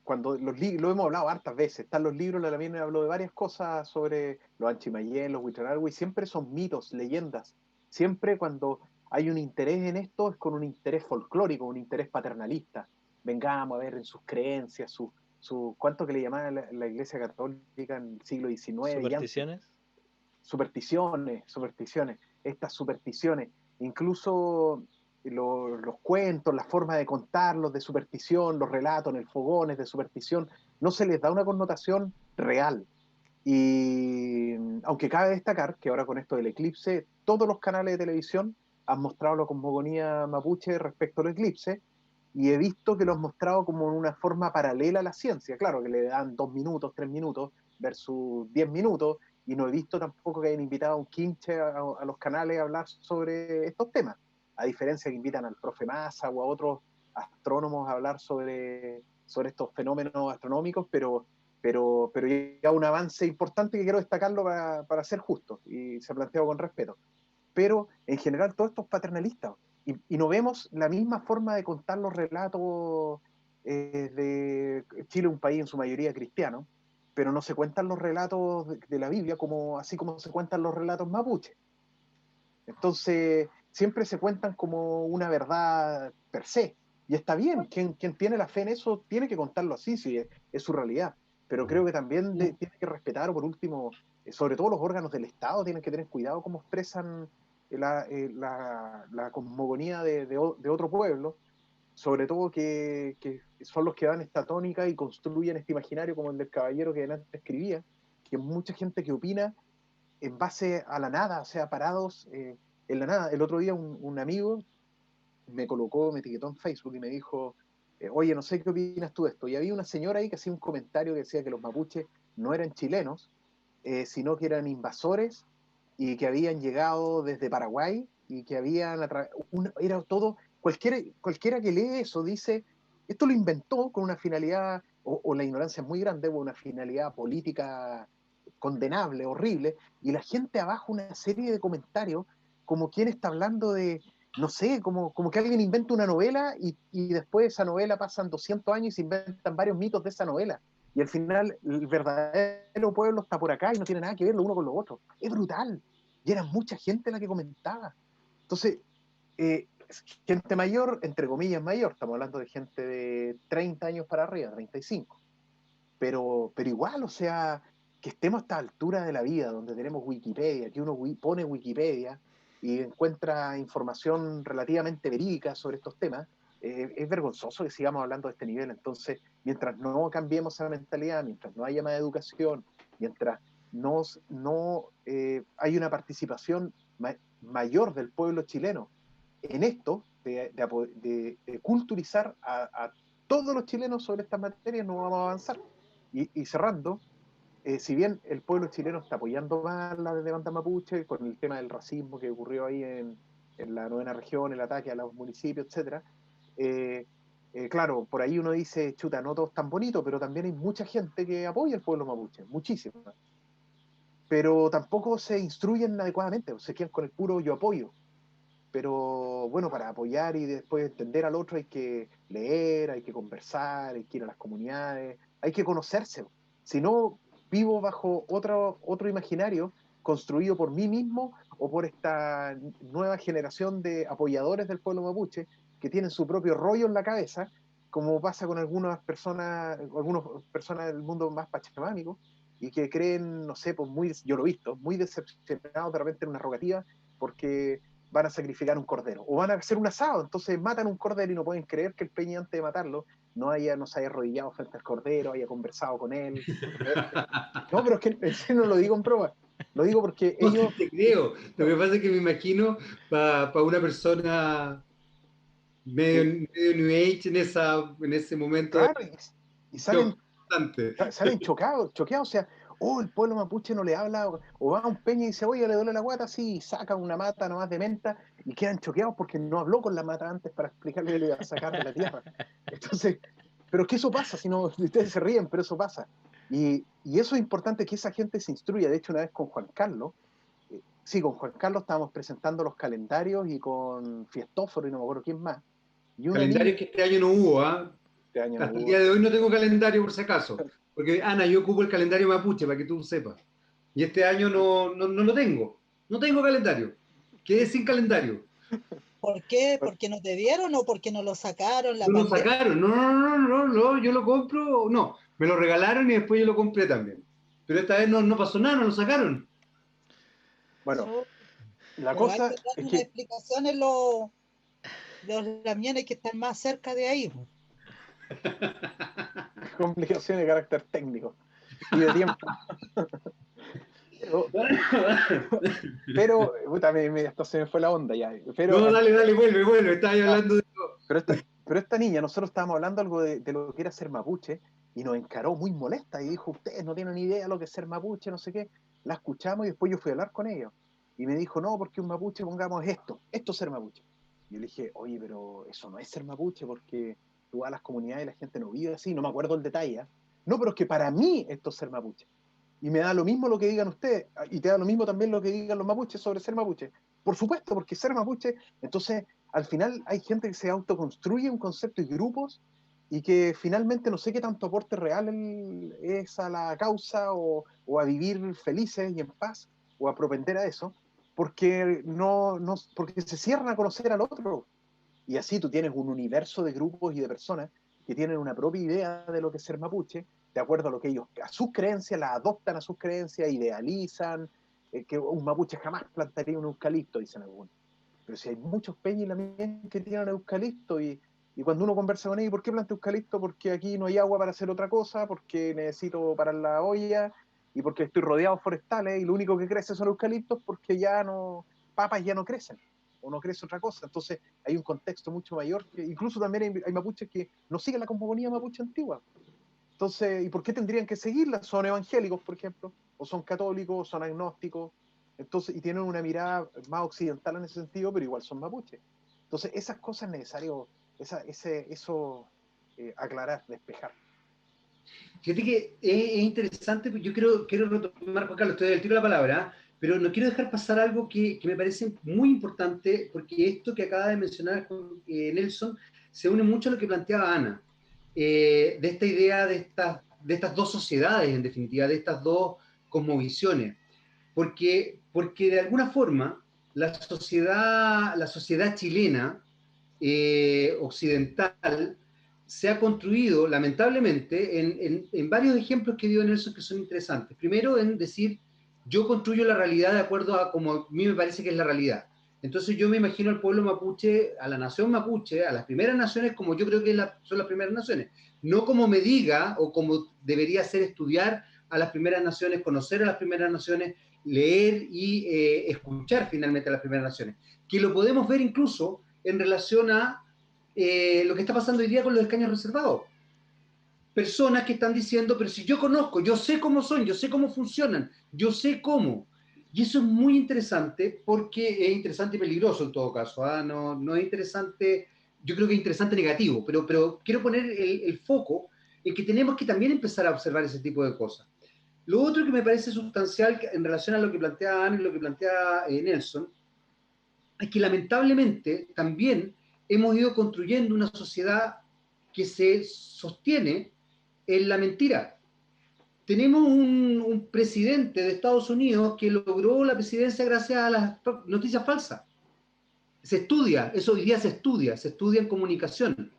cuando lo hemos hablado hartas veces, están los libros, la Lamien habló de varias cosas sobre los Anchimayén, los Huichanargüi, siempre son mitos, leyendas, siempre cuando hay un interés en esto es con un interés folclórico, un interés paternalista. Vengamos a ver en sus creencias, ¿cuánto que le llamaba la Iglesia Católica en el siglo XIX y antes? ¿Supersticiones? Supersticiones, estas supersticiones, incluso los cuentos, la forma de contarlos de superstición, los relatos en el fogón es de superstición, no se les da una connotación real. Y aunque cabe destacar que ahora con esto del eclipse, todos los canales de televisión han mostrado la cosmogonía mapuche respecto al eclipse, y he visto que lo han mostrado como en una forma paralela a la ciencia. Claro, que le dan 2 minutos, 3 minutos versus 10 minutos, y no he visto tampoco que hayan invitado a un quinche a los canales a hablar sobre estos temas, a diferencia que invitan al profe Massa o a otros astrónomos a hablar sobre estos fenómenos astronómicos, pero ya un avance importante que quiero destacarlo para ser justo, y se ha planteado con respeto. Pero en general todo esto es paternalista, y no vemos la misma forma de contar los relatos de Chile, un país en su mayoría cristiano, pero no se cuentan los relatos de la Biblia así como se cuentan los relatos mapuche. Entonces, siempre se cuentan como una verdad per se, y está bien, quien tiene la fe en eso tiene que contarlo así, si es su realidad, pero creo que también tiene que respetar, o por último, sobre todo los órganos del Estado tienen que tener cuidado cómo expresan la cosmogonía de otro pueblo, sobre todo que son los que dan esta tónica y construyen este imaginario como el del caballero que antes escribía, que mucha gente que opina en base a la nada, o sea, parados en la nada. El otro día un amigo me etiquetó en Facebook y me dijo, oye, no sé qué opinas tú de esto. Y había una señora ahí que hacía un comentario que decía que los mapuches no eran chilenos, sino que eran invasores y que habían llegado desde Paraguay y que habían era todo, cualquiera que lee eso dice, esto lo inventó con una finalidad, o la ignorancia es muy grande, con una finalidad política condenable, horrible, y la gente abajo una serie de comentarios como quien está hablando de, no sé, como que alguien inventa una novela y después de esa novela pasan 200 años y se inventan varios mitos de esa novela. Y al final el verdadero pueblo está por acá y no tiene nada que ver lo uno con lo otro. Es brutal. Y era mucha gente la que comentaba. Entonces, gente mayor, entre comillas mayor, estamos hablando de gente de 30 años para arriba, 35. Pero igual, o sea, que estemos a esta altura de la vida, donde tenemos Wikipedia, que uno pone Wikipedia y encuentra información relativamente verídica sobre estos temas, es vergonzoso que sigamos hablando de este nivel. Entonces, mientras no cambiemos esa mentalidad, mientras no haya más educación, mientras no hay una participación mayor del pueblo chileno en esto, de culturizar a todos los chilenos sobre estas materias, no vamos a avanzar. Y cerrando, si bien el pueblo chileno está apoyando más la demanda mapuche con el tema del racismo que ocurrió ahí en la novena región, el ataque a los municipios, etcétera, claro, por ahí uno dice, chuta, no todo es tan bonito, pero también hay mucha gente que apoya al pueblo mapuche, muchísima. Pero tampoco se instruyen adecuadamente, o se quedan con el puro yo apoyo. Pero bueno, para apoyar y después entender al otro hay que leer, hay que conversar, hay que ir a las comunidades, hay que conocerse. Si no, vivo bajo otro imaginario construido por mí mismo o por esta nueva generación de apoyadores del pueblo mapuche que tienen su propio rollo en la cabeza, como pasa con algunas personas del mundo más pachamámico, y que creen, no sé, pues yo lo he visto, muy decepcionados de repente en una rogativa porque van a sacrificar un cordero o van a hacer un asado, entonces matan un cordero y no pueden creer que el peña antes de matarlo no se haya arrodillado frente al cordero, haya conversado con él. No, pero es que en serio no lo digo en prueba, lo digo porque No, sí ellos... te creo. Lo que pasa es que me imagino para una persona que, medio New Age en ese momento de claro, y shock salen constante. chocados, o sea, el pueblo mapuche no le habla, o va a un peña y dice, oye, le duele la guata, sí, y saca una mata nomás de menta, y quedan choqueados porque no habló con la mata antes para explicarle que le iba a sacar de la tierra. Entonces, pero que eso pasa, si no, ustedes se ríen, pero eso pasa. Y eso es importante que esa gente se instruya. De hecho, una vez con Juan Carlos, sí, con Juan Carlos estábamos presentando los calendarios y con Fiestóforo y no me acuerdo quién más. Y una niña, Calendario que este año no hubo, ¿ah? este año no Hasta el hubo, día de hoy no tengo calendario por si acaso. Porque, Ana, yo ocupo el calendario mapuche, para que tú sepas. Y este año no lo tengo. No tengo calendario. Quedé sin calendario. ¿Por qué? ¿Porque no te dieron o porque no lo sacaron la No lo pandemia? sacaron. No, yo lo compro. No, me lo regalaron y después yo lo compré también. Pero esta vez no pasó nada, no lo sacaron. bueno, la Pero hay que cosa dar es una que explicación en los camiones que están más cerca de ahí. complicaciones de carácter técnico y de tiempo. Pero, puta, hasta se me fue la onda ya. No, dale, vuelve. Estaba ahí Ah, hablando de... pero esta niña, nosotros estábamos hablando algo de lo que era ser mapuche y nos encaró muy molesta y dijo, ustedes no tienen ni idea de lo que es ser mapuche, no sé qué. La escuchamos y después yo fui a hablar con ellos. Y me dijo, no, porque un mapuche, pongamos esto es ser mapuche. Y yo le dije, oye, pero eso no es ser mapuche porque tú vas a las comunidades y la gente no vive así, no me acuerdo el detalle. ¿Eh? No, pero es que para mí esto es ser mapuche. Y me da lo mismo lo que digan ustedes, y te da lo mismo también lo que digan los mapuches sobre ser mapuche. Por supuesto, porque ser mapuche, entonces al final hay gente que se autoconstruye un concepto y grupos y que finalmente no sé qué tanto aporte real es a la causa o a vivir felices y en paz o a propender a eso, porque porque se cierran a conocer al otro. Y así tú tienes un universo de grupos y de personas que tienen una propia idea de lo que es ser mapuche, de acuerdo a lo que ellos, a sus creencias, la adoptan a sus creencias, idealizan, que un mapuche jamás plantaría un eucalipto, dicen algunos. Pero si hay muchos peñas también que tienen eucalipto y cuando uno conversa con ellos, ¿por qué planta eucalipto? Porque aquí no hay agua para hacer otra cosa, porque necesito parar la olla y porque estoy rodeado de forestales y lo único que crece son eucaliptos porque papas ya no crecen o no crece otra cosa. Entonces hay un contexto mucho mayor que incluso también hay mapuches que no siguen la cosmogonía mapuche antigua. Entonces, ¿y por qué tendrían que seguirla? Son evangélicos, por ejemplo, o son católicos, o son agnósticos, entonces, y tienen una mirada más occidental en ese sentido, pero igual son mapuches. Entonces, esas cosas es necesario, eso aclarar, despejar. Fíjate que es interesante, yo quiero retomar, Juan Carlos, te doy el tiro de la palabra, pero no quiero dejar pasar algo que me parece muy importante, porque esto que acaba de mencionar Nelson se une mucho a lo que planteaba Ana, de esta idea de estas dos sociedades, en definitiva, de estas dos cosmovisiones, porque de alguna forma la sociedad chilena occidental se ha construido, lamentablemente, en varios ejemplos que dio Nelson que son interesantes. Primero, en decir, yo construyo la realidad de acuerdo a como a mí me parece que es la realidad. Entonces yo me imagino al pueblo mapuche, a la nación mapuche, a las primeras naciones como yo creo que son las primeras naciones. No como me diga o como debería ser estudiar a las primeras naciones, conocer a las primeras naciones, leer y escuchar finalmente a las primeras naciones. Que lo podemos ver incluso en relación a lo que está pasando hoy día con los escaños reservados. Personas que están diciendo, pero si yo conozco, yo sé cómo son, yo sé cómo funcionan, yo sé cómo. Y eso es muy interesante porque es interesante y peligroso en todo caso. ¿Ah? No, no es interesante, yo creo que es interesante negativo, pero quiero poner el foco en que tenemos que también empezar a observar ese tipo de cosas. Lo otro que me parece sustancial en relación a lo que plantea Ana y lo que plantea Nelson, es que lamentablemente también hemos ido construyendo una sociedad que se sostiene en la mentira. Tenemos un presidente de Estados Unidos que logró la presidencia gracias a las noticias falsas. Se estudia, eso hoy día se estudia en comunicación,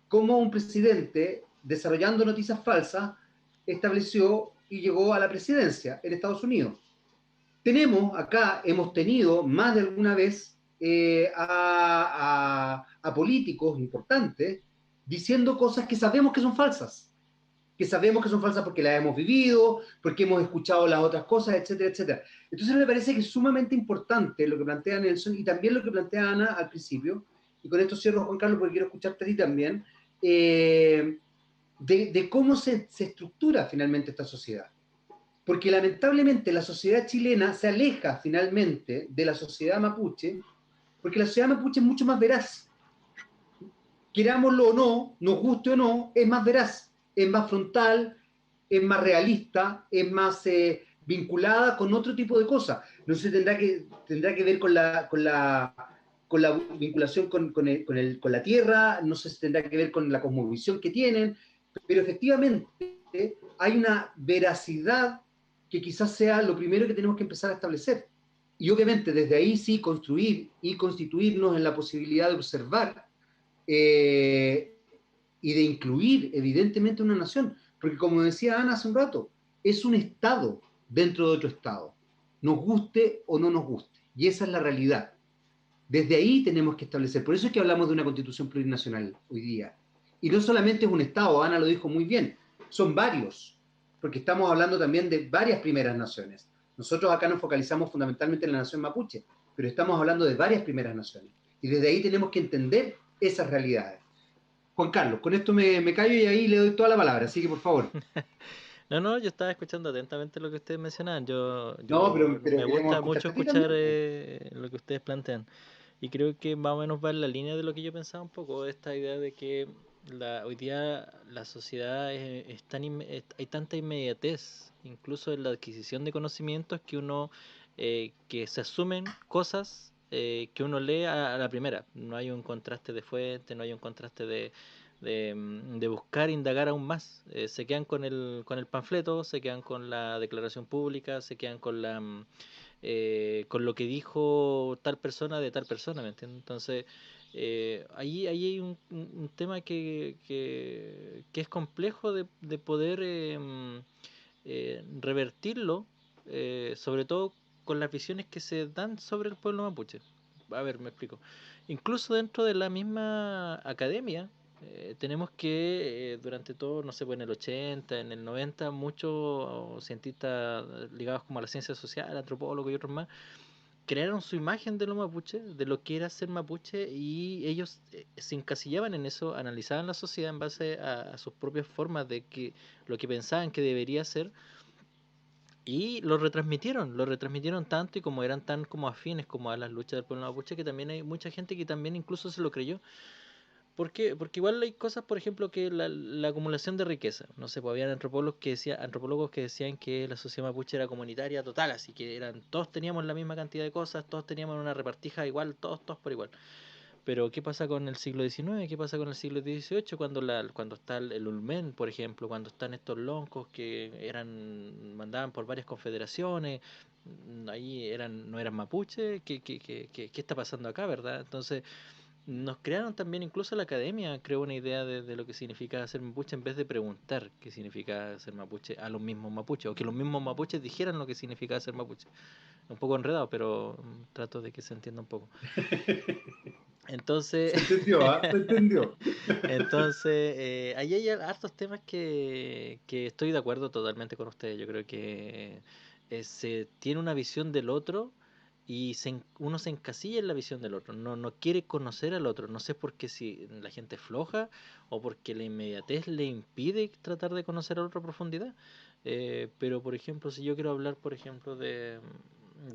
cómo un presidente, desarrollando noticias falsas, estableció y llegó a la presidencia en Estados Unidos. Tenemos acá, hemos tenido más de alguna vez a políticos importantes diciendo cosas que sabemos que son falsas porque las hemos vivido, porque hemos escuchado las otras cosas, etcétera, etcétera. Entonces me parece que es sumamente importante lo que plantea Nelson y también lo que plantea Ana al principio, y con esto cierro, Juan Carlos, porque quiero escucharte a ti también, de cómo se estructura finalmente esta sociedad. Porque lamentablemente la sociedad chilena se aleja finalmente de la sociedad mapuche, porque la sociedad mapuche es mucho más veraz. Querámoslo o no, nos guste o no, es más veraz, es más frontal, es más realista, es más vinculada con otro tipo de cosas. No sé, tendrá que ver con la vinculación con la tierra, no sé si tendrá que ver con la cosmovisión que tienen, pero efectivamente hay una veracidad que quizás sea lo primero que tenemos que empezar a establecer. Y obviamente desde ahí sí construir y constituirnos en la posibilidad de observar eh, y de incluir evidentemente una nación. Porque como decía Ana hace un rato, es un Estado dentro de otro Estado, nos guste o no nos guste. Y esa es la realidad. Desde ahí tenemos que establecer, por eso es que hablamos de una constitución plurinacional hoy día. Y no solamente es un Estado, Ana lo dijo muy bien, son varios, porque estamos hablando también de varias primeras naciones. Nosotros acá nos focalizamos fundamentalmente en la nación mapuche, pero estamos hablando de varias primeras naciones. Y desde ahí tenemos que entender esas realidades. Juan Carlos, con esto me callo y ahí le doy toda la palabra, así que por favor. No, no, yo estaba escuchando atentamente lo que ustedes mencionaban. No, Me queremos gusta mucho escucharte a ti escuchar también. lo que ustedes plantean. Y creo que más o menos va en la línea de lo que yo pensaba un poco, esta idea de que hoy día la sociedad hay tanta inmediatez, incluso en la adquisición de conocimientos, que que se asumen cosas que uno lee a la primera. No hay un contraste de fuente, no hay un contraste de buscar indagar aún más. Se quedan con el panfleto, se quedan con la declaración pública, se quedan con lo que dijo tal persona de tal persona, ¿me entiendes? Entonces, ahí hay un tema que es complejo de poder revertirlo, sobre todo con las visiones que se dan sobre el pueblo mapuche. A ver, me explico. Incluso dentro de la misma academia, tenemos que durante todo, no sé, pues en el 80, en el 90, muchos cientistas ligados como a la ciencia social, antropólogos y otros más, crearon su imagen de los mapuche, de lo que era ser mapuche, y ellos se encasillaban en eso, analizaban la sociedad en base a sus propias formas de que lo que pensaban que debería ser, y lo retransmitieron tanto, y como eran tan como afines como a las luchas del pueblo mapuche, que también hay mucha gente que también incluso se lo creyó, Porque igual hay cosas, por ejemplo, que la acumulación de riqueza. No sé, pues habían antropólogos que decían que la sociedad mapuche era comunitaria total, así que todos teníamos la misma cantidad de cosas, todos teníamos una repartija igual, todos por igual. Pero ¿qué pasa con el siglo XIX? ¿Qué pasa con el siglo XVIII cuando está el Ulmen, por ejemplo? Cuando están estos loncos que mandaban por varias confederaciones, ahí no eran mapuche, ¿qué está pasando acá, verdad? Entonces nos crearon también, incluso la academia creó una idea de lo que significa ser mapuche en vez de preguntar qué significa ser mapuche a los mismos mapuches, o que los mismos mapuches dijeran lo que significa ser mapuche. Un poco enredado, pero trato de que se entienda un poco. Entonces, Se entendió, ¿ah? Se entendió. entonces ahí hay hartos temas que estoy de acuerdo totalmente con ustedes. Yo creo que se tiene una visión del otro y uno se encasilla en la visión del otro. No quiere conocer al otro. No sé por qué, si la gente es floja o porque la inmediatez le impide tratar de conocer al otro a profundidad. Pero, por ejemplo, si yo quiero hablar, por ejemplo, de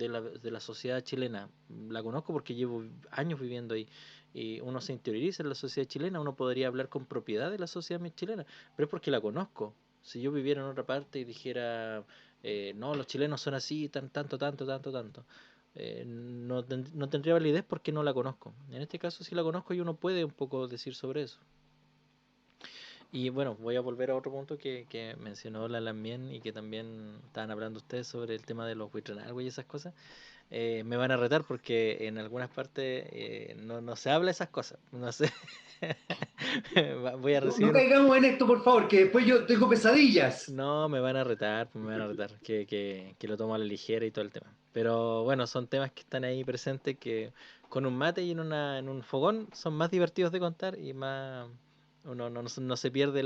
la sociedad chilena, la conozco porque llevo años viviendo ahí y uno se interioriza en la sociedad chilena, uno podría hablar con propiedad de la sociedad chilena, pero es porque la conozco. Si yo viviera en otra parte y dijera, no, los chilenos son así, tanto, no tendría validez porque no la conozco. En este caso sí la conozco y uno puede un poco decir sobre eso. Y bueno, voy a volver a otro punto que mencionó la Lamien y que también estaban hablando ustedes sobre el tema de los Huitrenalgos y esas cosas. Me van a retar porque en algunas partes no se habla esas cosas. No sé. Voy a No recibir. caigamos en esto, por favor, que después yo tengo pesadillas. No, me van a retar, me van a retar. Que lo tomo a la ligera y todo el tema. Pero bueno, son temas que están ahí presentes que con un mate y en un fogón son más divertidos de contar y más. Uno no se pierde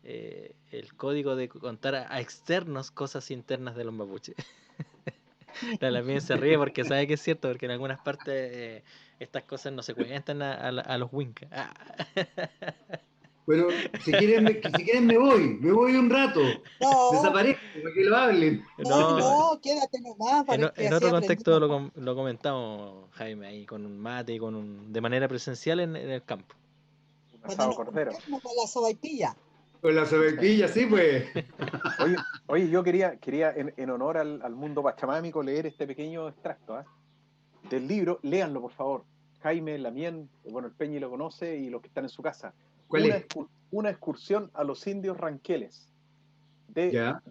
el código de contar a externos cosas internas de los mapuches. La mía se ríe porque sabe que es cierto, porque en algunas partes estas cosas no se cuentan a los Winca. Ah. Bueno, si quieren me voy un rato. No, Desaparezco para que lo hablen. no, No, no, quédate nomás, para que en así otro contexto aprendimos más. lo comentamos, Jaime, ahí con un mate y de manera presencial en el campo. Un Cuando asado nos cordero. juntemos para la sopaipilla. Con la sobequilla, sí, pues. Oye, yo quería en honor al mundo pachamámico leer este pequeño extracto del libro. Léanlo, por favor. Jaime Lamien, bueno, el Peñi lo conoce y los que están en su casa. ¿Cuál es? Una excursión a los indios ranqueles de, Ya.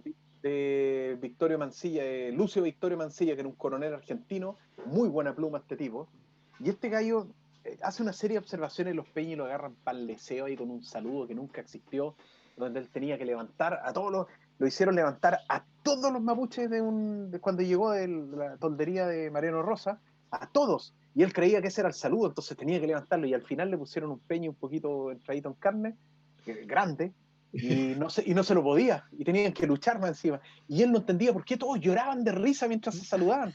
de Victorio Mancilla, de Lucio Victorio Mancilla, que era un coronel argentino. Muy buena pluma este tipo. Y este gallo hace una serie de observaciones, los Peñi lo agarran para el deseo ahí con un saludo que nunca existió, donde él tenía que levantar a todos lo hicieron levantar a todos los mapuches de cuando llegó de la toldería de Mariano Rosa, a todos. Y él creía que ese era el saludo, entonces tenía que levantarlo. Y al final le pusieron un peño un poquito entradito en carne, grande, y no se lo podía. Y tenían que luchar más encima. Y él no entendía por qué todos lloraban de risa mientras se saludaban.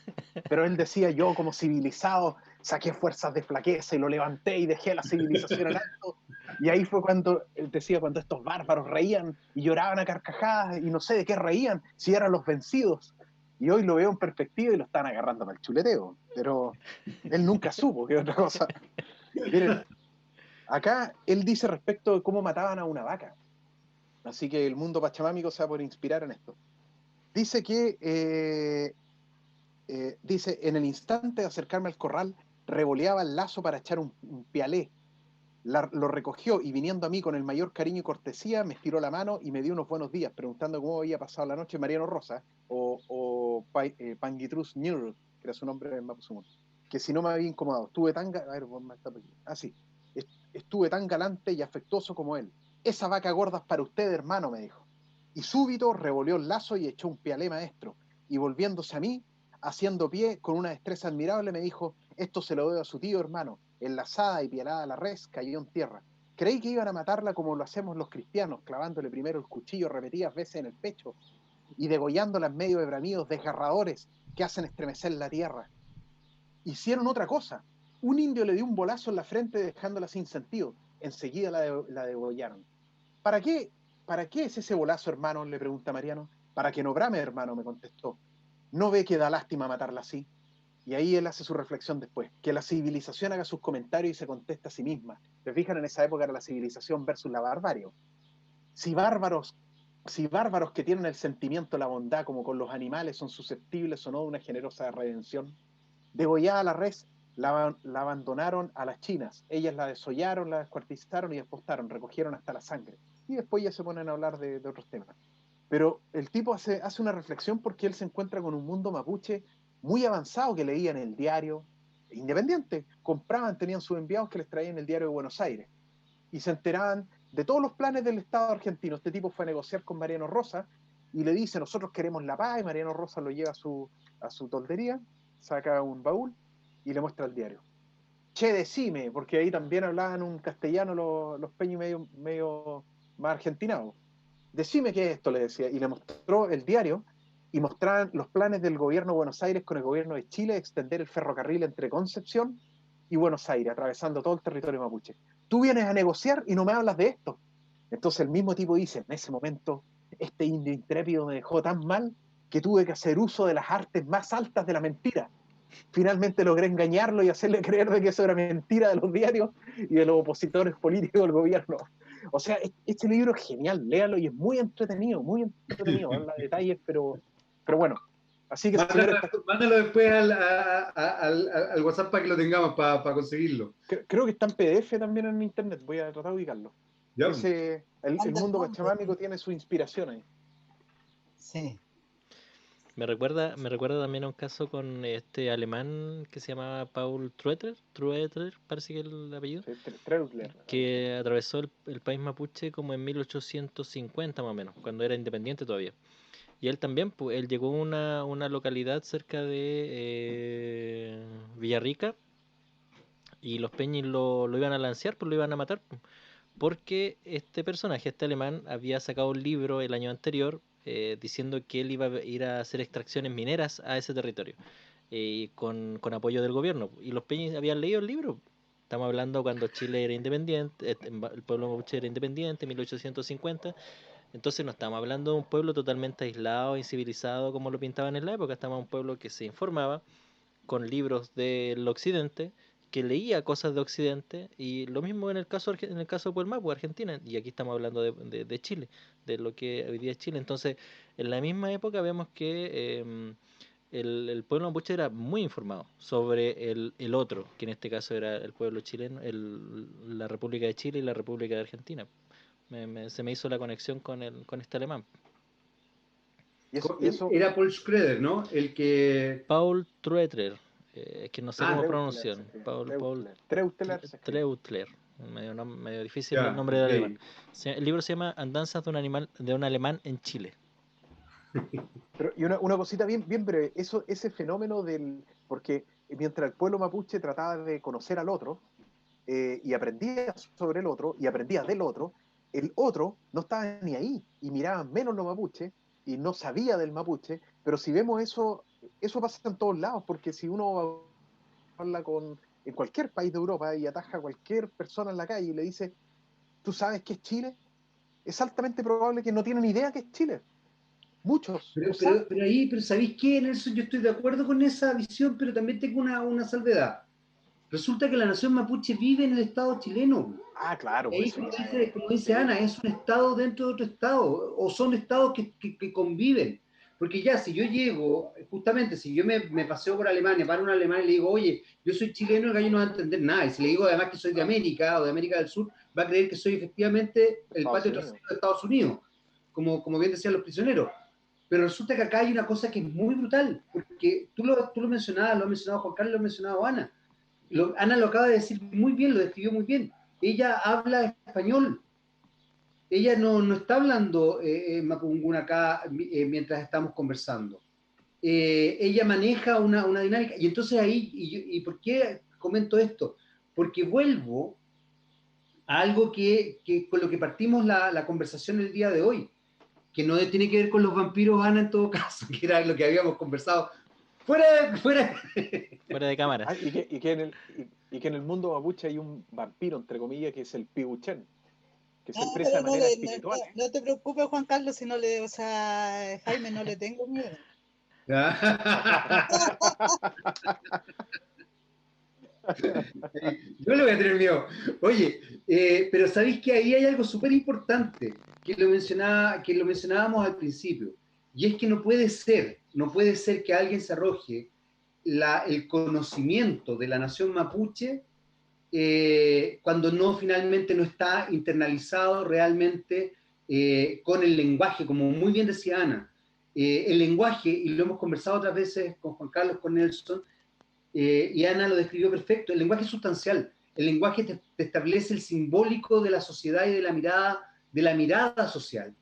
Pero él decía, yo como civilizado saqué fuerzas de flaqueza y lo levanté y dejé a la civilización en alto. Y ahí fue cuando, él decía, cuando estos bárbaros reían y lloraban a carcajadas y no sé de qué reían, si eran los vencidos. Y hoy lo veo en perspectiva y lo están agarrando para el chuleteo. Pero él nunca supo que otra cosa. Miren, acá él dice respecto de cómo mataban a una vaca. Así que el mundo pachamámico se va a poder inspirar en esto. Dice que dice, en el instante de acercarme al corral, revoleaba el lazo para echar un pialé. Lo recogió y viniendo a mí con el mayor cariño y cortesía, me estiró la mano y me dio unos buenos días, preguntando cómo había pasado la noche Mariano Rosa o Pangitrus Ñur, que era su nombre en Mapuzungún, que si no me había incomodado. Estuve tan... A ver, sí. Estuve tan galante y afectuoso como él. Esa vaca gorda es para usted, hermano, me dijo. Y súbito revolvió el lazo y echó un pialé maestro. Y volviéndose a mí, haciendo pie con una destreza admirable, me dijo, esto se lo doy a su tío, hermano. Enlazada y pialada la res, cayó en tierra. Creí que iban a matarla como lo hacemos los cristianos, clavándole primero el cuchillo repetidas veces en el pecho y degollándola en medio de bramidos desgarradores que hacen estremecer la tierra. Hicieron otra cosa. Un indio le dio un bolazo en la frente dejándola sin sentido. Enseguida la degollaron. ¿Para qué? ¿Para qué es ese bolazo, hermano? Le pregunta Mariano. Para que no brame, hermano, me contestó. ¿No ve que da lástima matarla así? Y ahí él hace su reflexión después, que la civilización haga sus comentarios y se contesta a sí misma. ¿Te fijan? En esa época era la civilización versus la barbarie. Si bárbaros que tienen el sentimiento, la bondad, como con los animales, son susceptibles o no de una generosa redención. Degollada la res, la abandonaron a las chinas. Ellas la desollaron, la descuartizaron y despostaron, recogieron hasta la sangre. Y después ya se ponen a hablar de otros temas. Pero el tipo hace una reflexión porque él se encuentra con un mundo mapuche muy avanzado que leía en el diario independiente. Compraban, tenían sus enviados que les traían el diario de Buenos Aires. Y se enteraban de todos los planes del Estado argentino. Este tipo fue a negociar con Mariano Rosa y le dice, nosotros queremos la paz, y Mariano Rosa lo lleva a su toldería, saca un baúl y le muestra el diario. Che, decime, porque ahí también hablaban un castellano los peños medio más argentinados. Decime qué es esto, le decía, y le mostró el diario y mostraban los planes del gobierno de Buenos Aires con el gobierno de Chile de extender el ferrocarril entre Concepción y Buenos Aires, atravesando todo el territorio mapuche. Tú vienes a negociar y no me hablas de esto. Entonces el mismo tipo dice, en ese momento, este indio intrépido me dejó tan mal que tuve que hacer uso de las artes más altas de la mentira. Finalmente logré engañarlo y hacerle creer de que eso era mentira de los diarios y de los opositores políticos del gobierno. O sea, este libro es genial, léalo y es muy entretenido, habla de detalles, pero bueno. Así que, señores, mándalo después al WhatsApp para que lo tengamos, para conseguirlo. Creo que está en PDF también en internet, voy a tratar de ubicarlo. El mundo pachamámico tiene su inspiración ahí. Sí. Me recuerda también a un caso con este alemán que se llamaba Paul Treutler, parece que es el apellido, Treutler, que atravesó el país mapuche como en 1850 más o menos, cuando era independiente todavía. Y él también, pues, él llegó a una localidad cerca de Villarrica y los peñis lo iban a lancear, pues lo iban a matar, pues, porque este personaje, este alemán, había sacado un libro el año anterior diciendo que él iba a ir a hacer extracciones mineras a ese territorio con apoyo del gobierno. Y los peñis habían leído el libro. Estamos hablando cuando Chile era independiente, el pueblo mapuche era independiente, 1850. Entonces no estamos hablando de un pueblo totalmente aislado, incivilizado, como lo pintaban en la época. Estamos en un pueblo que se informaba con libros del occidente, que leía cosas de occidente, y lo mismo en el caso de Puelmapu, Argentina, y aquí estamos hablando de Chile, de lo que hoy día es Chile. Entonces, en la misma época vemos que el pueblo mapuche era muy informado sobre el otro, que en este caso era el pueblo chileno, la República de Chile y la República de Argentina. Se me hizo la conexión con este alemán. Y eso, era Paul Schroeder, ¿no? El que... Paul Treutler, que no sé cómo pronunciar. Treutler. Medio difícil el nombre de alemán. El libro se llama Andanzas de un alemán en Chile. Pero, y una cosita bien breve, ese fenómeno porque mientras el pueblo mapuche trataba de conocer al otro, y aprendía sobre el otro, y aprendía del otro, el otro no estaba ni ahí, y miraba menos los mapuches, y no sabía del mapuche, pero si vemos eso pasa en todos lados, porque si uno habla en cualquier país de Europa y ataja a cualquier persona en la calle y le dice, ¿tú sabes qué es Chile? Es altamente probable que no tienen idea qué es Chile. Muchos. Pero ¿sabéis qué, Nelson? Yo estoy de acuerdo con esa visión, pero también tengo una salvedad. Resulta que la nación mapuche vive en el Estado chileno. Ah, claro. Y ahí, como dice Ana, es un Estado dentro de otro Estado, o son Estados que conviven. Porque ya, si yo llego, justamente, si yo me paseo por Alemania, paro un alemán y le digo, oye, yo soy chileno, el gallo no va a entender nada. Y si le digo además que soy de América o de América del Sur, va a creer que soy efectivamente el patio trasero de Estados Unidos, como bien decían los prisioneros. Pero resulta que acá hay una cosa que es muy brutal, porque tú lo mencionabas, lo ha mencionado Juan Carlos, lo ha mencionado Ana. Ana lo acaba de decir muy bien, lo describió muy bien. Ella habla español. Ella no está hablando mapungún acá mientras estamos conversando. Ella maneja una dinámica. Y entonces ahí, ¿y por qué comento esto? Porque vuelvo a algo que con lo que partimos la conversación el día de hoy, que no tiene que ver con los vampiros, Ana, en todo caso, que era lo que habíamos conversado fuera de cámara. Y que en el mundo mapuche hay un vampiro, entre comillas, que es el Piguchen, que se expresa de manera espiritual. No te preocupes, Juan Carlos, si no le, o sea, Jaime, no le tengo miedo. Yo le voy a tener miedo. Oye, pero sabéis que ahí hay algo súper importante que lo mencionábamos al principio, y es que no puede ser que alguien se arroje el conocimiento de la nación mapuche cuando finalmente no está internalizado realmente con el lenguaje, como muy bien decía Ana. El lenguaje, y lo hemos conversado otras veces con Juan Carlos, con Nelson, y Ana lo describió perfecto, el lenguaje es sustancial, el lenguaje te establece el simbólico de la sociedad y de la mirada social.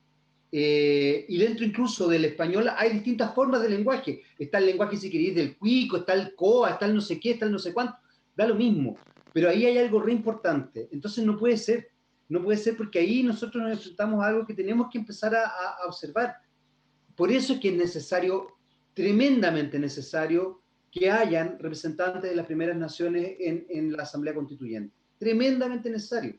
Y dentro incluso del español hay distintas formas de lenguaje. Está el lenguaje, si queréis, del cuico, está el coa, está el no sé qué, está el no sé cuánto, da lo mismo. Pero ahí hay algo re importante. Entonces no puede ser porque ahí nosotros nos enfrentamos a algo que tenemos que empezar a observar. Por eso es que es necesario, tremendamente necesario, que hayan representantes de las primeras naciones en la Asamblea Constituyente. Tremendamente necesario.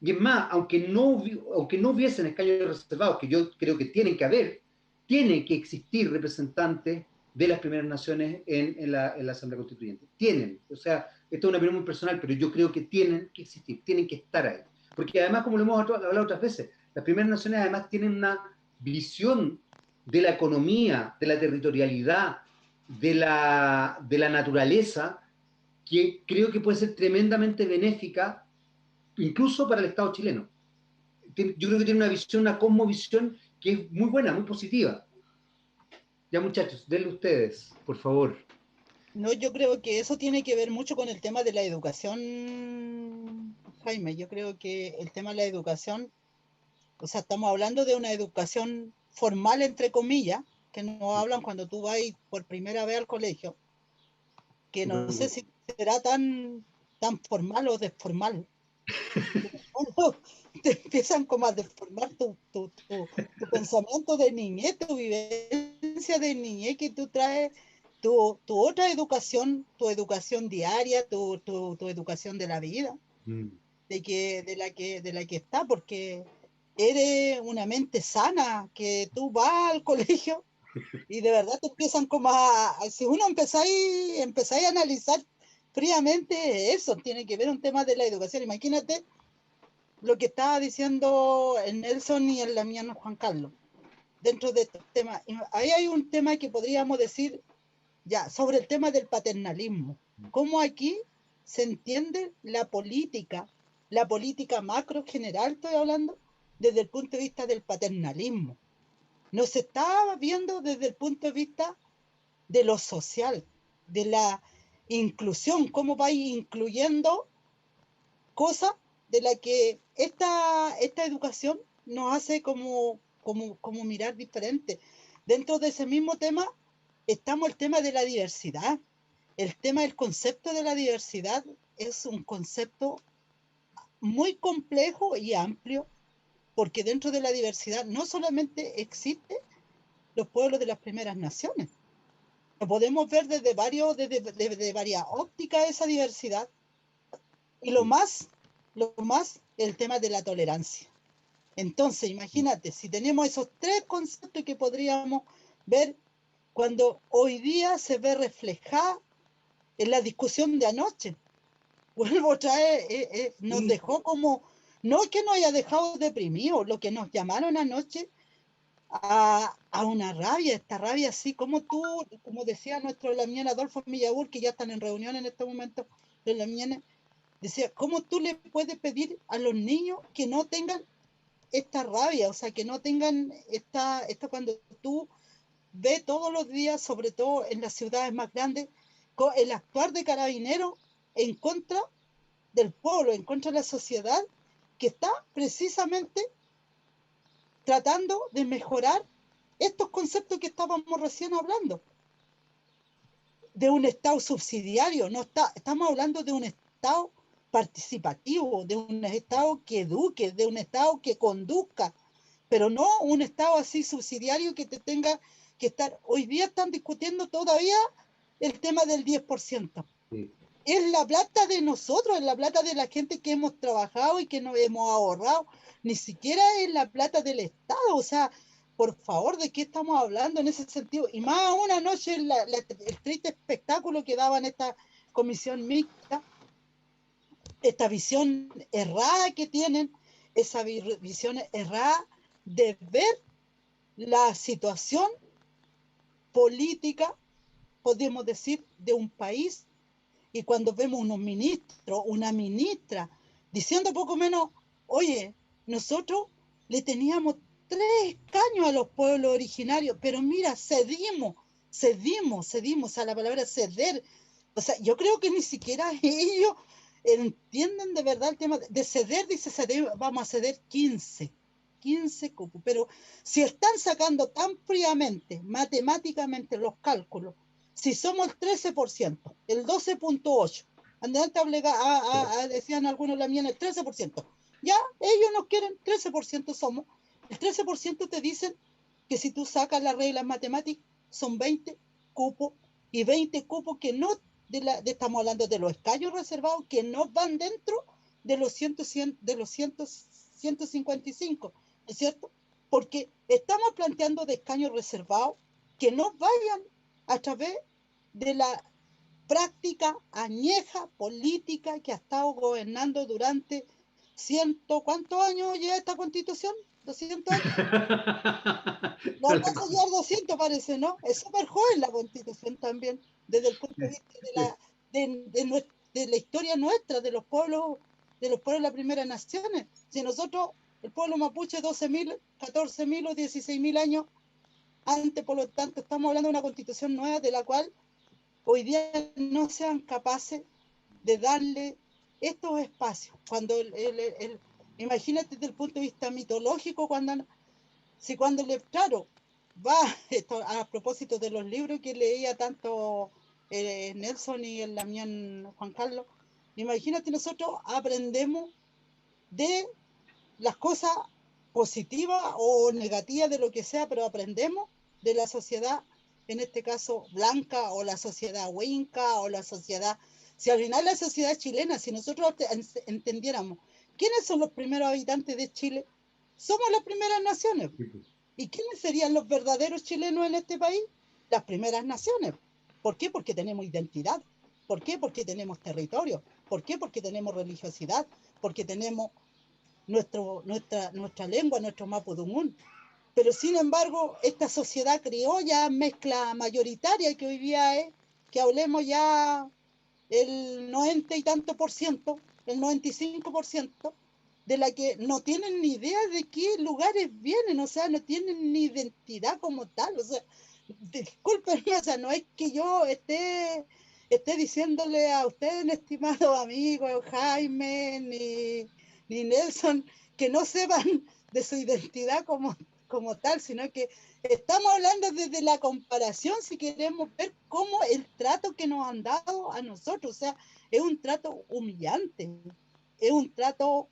Y es más, aunque no hubiesen escaños reservados, que yo creo que tienen que haber, tienen que existir representantes de las primeras naciones en la Asamblea Constituyente. Tienen. O sea, esto es una opinión muy personal, pero yo creo que tienen que existir, tienen que estar ahí. Porque además, como lo hemos hablado otras veces, las primeras naciones además tienen una visión de la economía, de la territorialidad, de la naturaleza, que creo que puede ser tremendamente benéfica, incluso para el Estado chileno. Yo creo que tiene una visión, una cosmovisión que es muy buena, muy positiva. Ya, muchachos, denle ustedes, por favor. No, yo creo que eso tiene que ver mucho con el tema de la educación, Jaime. Yo creo que el tema de la educación, o sea, estamos hablando de una educación formal, entre comillas, que nos hablan cuando tú vas por primera vez al colegio, que no sé si será tan formal o desformal. Te empiezan como a deformar tu pensamiento de niñez, tu vivencia de niñez que tú traes, tu otra educación, tu educación diaria, tu educación de la vida, de la que está, porque eres una mente sana, que tú vas al colegio y de verdad te empiezan como si uno empezáis a analizar fríamente, eso tiene que ver un tema de la educación. Imagínate lo que estaba diciendo el Nelson y el Damián Juan Carlos dentro de estos temas. Ahí hay un tema que podríamos decir ya sobre el tema del paternalismo. ¿Cómo aquí se entiende la política macro general, estoy hablando, desde el punto de vista del paternalismo? No se está viendo desde el punto de vista de lo social, de la inclusión, cómo va incluyendo cosas de la que esta educación nos hace como mirar diferente. Dentro de ese mismo tema estamos el tema de la diversidad. El tema del concepto de la diversidad es un concepto muy complejo y amplio, porque dentro de la diversidad no solamente existen los pueblos de las primeras naciones. Lo podemos ver desde varias ópticas esa diversidad. Y lo más, el tema de la tolerancia. Entonces, imagínate, si tenemos esos tres conceptos que podríamos ver cuando hoy día se ve reflejada en la discusión de anoche. Vuelvo a traer, nos dejó como, no que nos haya dejado deprimidos, lo que nos llamaron anoche a una rabia, esta rabia así, como decía nuestro Lamián Adolfo Millagur, que ya están en reunión en este momento, los Lamienes, decía, ¿cómo tú le puedes pedir a los niños que no tengan esta rabia? O sea, que no tengan esta cuando tú ves todos los días, sobre todo en las ciudades más grandes, el actuar de carabineros en contra del pueblo, en contra de la sociedad, que está precisamente tratando de mejorar estos conceptos que estábamos recién hablando. De un Estado subsidiario, estamos hablando de un Estado participativo, de un Estado que eduque, de un Estado que conduzca, pero no un Estado así subsidiario que te tenga que estar. Hoy día están discutiendo todavía el tema del 10%. Sí. Es la plata de nosotros, es la plata de la gente que hemos trabajado y que nos hemos ahorrado, ni siquiera es la plata del Estado. O sea, por favor, ¿de qué estamos hablando en ese sentido? Y más aún anoche el triste espectáculo que daban esta comisión mixta, esta visión errada que tienen, esa visión errada de ver la situación política, podemos decir, de un país, y cuando vemos unos ministros, una ministra, diciendo poco menos, oye, nosotros le teníamos 3 escaños a los pueblos originarios, pero mira, cedimos a la palabra ceder. O sea, yo creo que ni siquiera ellos entienden de verdad el tema de ceder. Dice ceder, vamos a ceder 15 cupos, pero si están sacando tan fríamente, matemáticamente los cálculos, si somos el 13%, el 12.8%, antes decían algunos la mía el 13%, ya ellos nos quieren, 13% somos, el 13% te dicen que si tú sacas las reglas matemáticas son 20 cupos, y 20 cupos que no, estamos hablando de los escaños reservados, que no van dentro de los 155, ¿no es cierto? Porque estamos planteando de escaños reservados que no vayan a través de la práctica añeja política que ha estado gobernando durante ¿cuántos años lleva esta constitución? ¿200 años? No alcanza a llevar 200, parece, ¿no? Es súper joven la constitución también, desde el punto de vista de la historia nuestra, de los pueblos de las primeras naciones. Si nosotros, el pueblo mapuche, 12.000, 14.000 o 16.000 años antes, por lo tanto, estamos hablando de una constitución nueva de la cual hoy día no sean capaces de darle estos espacios. Cuando imagínate desde el punto de vista mitológico, cuando claro, va, esto, a propósito de los libros que leía tanto Nelson y el Damián Juan Carlos, imagínate, nosotros aprendemos de las cosas positivas o negativas de lo que sea, pero aprendemos de la sociedad, en este caso blanca, o la sociedad huinca, o la sociedad, si al final la sociedad chilena, si nosotros entendiéramos quiénes son los primeros habitantes de Chile, somos las primeras naciones. ¿Y quiénes serían los verdaderos chilenos en este país? Las primeras naciones. ¿Por qué? Porque tenemos identidad. ¿Por qué? Porque tenemos territorio. ¿Por qué? Porque tenemos religiosidad. Porque tenemos nuestra lengua, nuestro mapudungún. Pero sin embargo, esta sociedad criolla, mezcla mayoritaria que hoy día es, que hablemos ya el 90 y tanto por ciento, el 95%, de la que no tienen ni idea de qué lugares vienen, o sea, no tienen ni identidad como tal, o sea, discúlpenme, o sea, no es que yo esté diciéndole a ustedes, estimado amigo Jaime, ni Nelson, que no sepan de su identidad como tal, sino que estamos hablando desde la comparación, si queremos ver cómo el trato que nos han dado a nosotros, o sea, es un trato humillante, es un trato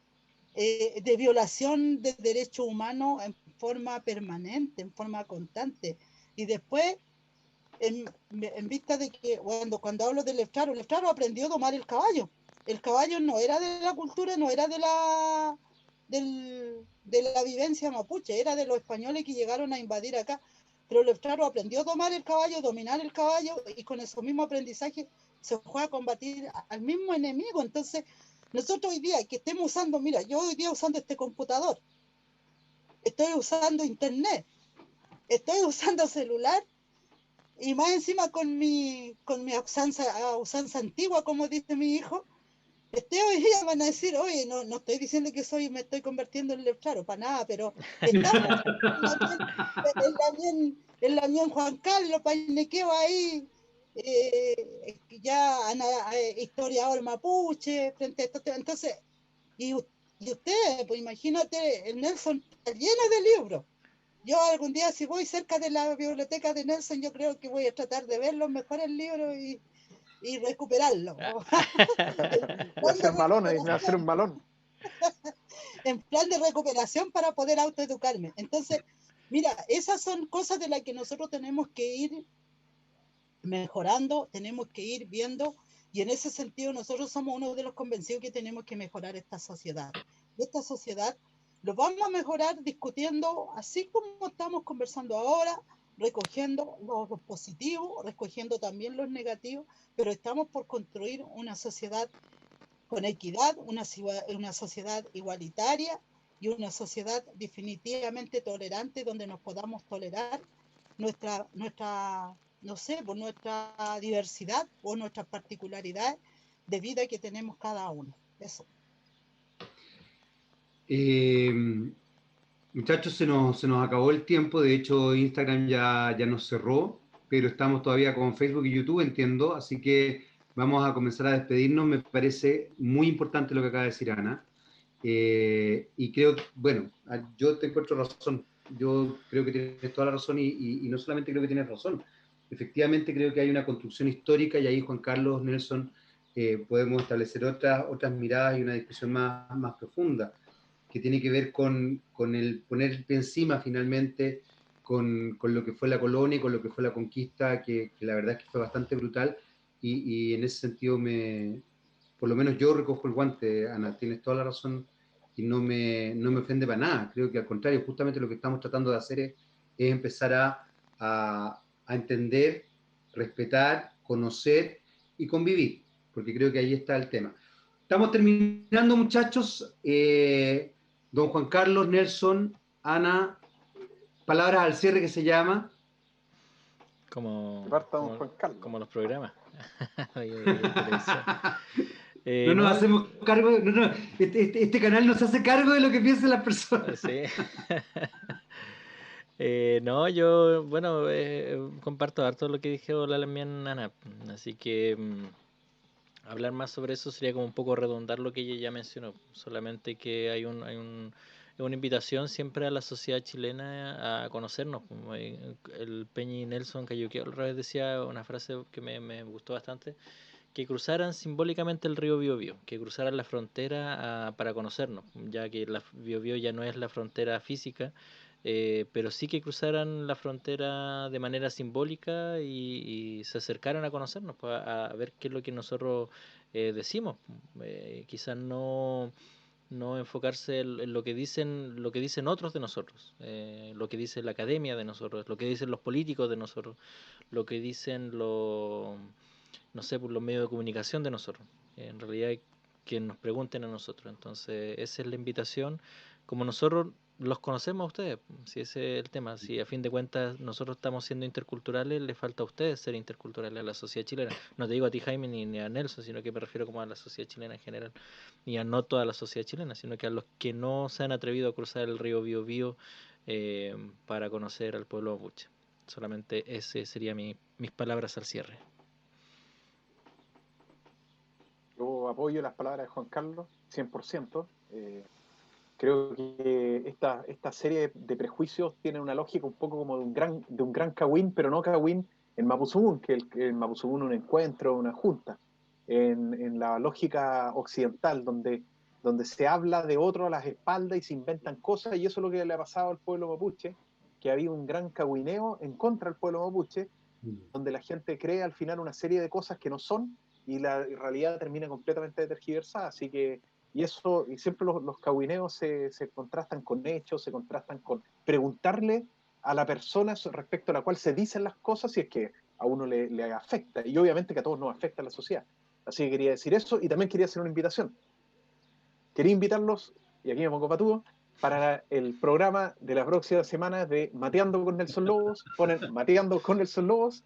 de violación de derechos humanos en forma permanente, en forma constante. Y después, en vista de que cuando hablo del Leftraro aprendió a domar el caballo. El caballo no era de la cultura, no era de la vivencia mapuche, era de los españoles que llegaron a invadir acá. Pero Leftraro aprendió a domar el caballo, dominar el caballo, y con ese mismo aprendizaje se fue a combatir al mismo enemigo. Entonces, nosotros hoy día que estemos usando, mira, yo hoy día usando este computador, estoy usando internet, estoy usando celular, y más encima con mi usanza antigua, como dice mi hijo, hoy día van a decir, oye, no estoy diciendo que me estoy convirtiendo en Leftraro, para nada, pero estamos el Damián Juan Carlos Painequeo ahí, ya historiador mapuche, frente a esto. Entonces, y usted, pues imagínate, el Nelson está lleno de libros. Yo algún día, si voy cerca de la biblioteca de Nelson, yo creo que voy a tratar de ver los mejores libros y recuperarlos. Voy a hacer malón, voy a hacer un malón. En plan de recuperación para poder autoeducarme. Entonces, mira, esas son cosas de las que nosotros tenemos que ir mejorando, tenemos que ir viendo, y en ese sentido nosotros somos uno de los convencidos que tenemos que mejorar esta sociedad. Esta sociedad Lo vamos a mejorar discutiendo, así como estamos conversando ahora, recogiendo los positivos, recogiendo también los negativos, pero estamos por construir una sociedad con equidad, una sociedad igualitaria y una sociedad definitivamente tolerante, donde nos podamos tolerar no sé, por nuestra diversidad o nuestras particularidades de vida que tenemos cada uno. Eso. Muchachos, se nos acabó el tiempo. De hecho, Instagram ya nos cerró, pero estamos todavía con Facebook y YouTube, entiendo. Así que vamos a comenzar a despedirnos. Me parece muy importante lo que acaba de decir Ana. Y creo, bueno, yo te encuentro razón. Yo creo que tienes toda la razón y no solamente creo que tienes razón. Efectivamente creo que hay una construcción histórica y ahí Juan Carlos, Nelson, podemos establecer otras miradas y una discusión más profunda, que tiene que ver con el poner encima finalmente con lo que fue la colonia y con lo que fue la conquista, que la verdad es que fue bastante brutal y en ese sentido por lo menos yo recojo el guante, Ana, tienes toda la razón y no me ofende para nada. Creo que al contrario, justamente lo que estamos tratando de hacer es empezar a entender, respetar, conocer y convivir, porque creo que ahí está el tema. Estamos terminando, muchachos. Don Juan Carlos, Nelson, Ana, palabras al cierre que se llama. Como Juan Carlos. Como los programas de televisión. No nos hacemos cargo, este canal no se hace cargo de lo que piensan las personas. Sí. No, yo, bueno, comparto harto lo que dijo la Lamián Ana, así que hablar más sobre eso sería como un poco redundar lo que ella ya mencionó, solamente que hay una invitación siempre a la sociedad chilena a conocernos. El Peñi Nelson Cayuqueo otra vez decía una frase que me gustó bastante, que cruzaran simbólicamente el río Biobío, que cruzaran la frontera para conocernos, ya que la Biobío ya no es la frontera física, pero sí que cruzaran la frontera de manera simbólica y se acercaran a conocernos, pues, a ver qué es lo que nosotros decimos. Quizás no enfocarse en lo que dicen otros de nosotros, lo que dice la academia de nosotros, lo que dicen los políticos de nosotros, lo que dicen no sé, por los medios de comunicación de nosotros. En realidad, que nos pregunten a nosotros. Entonces, esa es la invitación. Como nosotros los conocemos a ustedes, si ese es el tema, si a fin de cuentas nosotros estamos siendo interculturales, les falta a ustedes ser interculturales a la sociedad chilena. No te digo a ti, Jaime, ni a Nelson, sino que me refiero como a la sociedad chilena en general, y a no toda la sociedad chilena, sino que a los que no se han atrevido a cruzar el río Biobío para conocer al pueblo mapuche. Solamente ese sería mis palabras al cierre. Yo apoyo las palabras de Juan Carlos, 100%. Creo que esta serie de prejuicios tiene una lógica un poco como de un gran Cawin, pero no Cawin en Mapuzungún, que el Mapuzungún es un encuentro, una junta. En la lógica occidental, donde se habla de otro a las espaldas y se inventan cosas, y eso es lo que le ha pasado al pueblo mapuche, que había un gran cagüineo en contra del pueblo mapuche, donde la gente cree al final una serie de cosas que no son, y la realidad termina completamente tergiversada. Así que, y siempre los cagüineos se contrastan con hechos, se contrastan con preguntarle a la persona respecto a la cual se dicen las cosas, si es que a uno le afecta, y obviamente que a todos nos afecta a la sociedad. Así que quería decir eso, y también quería hacer una invitación. Quería invitarlos, y aquí me pongo patúo, para el programa de la próxima semana de Mateando con Nelson Lobos. Ponen Mateando con Nelson Lobos,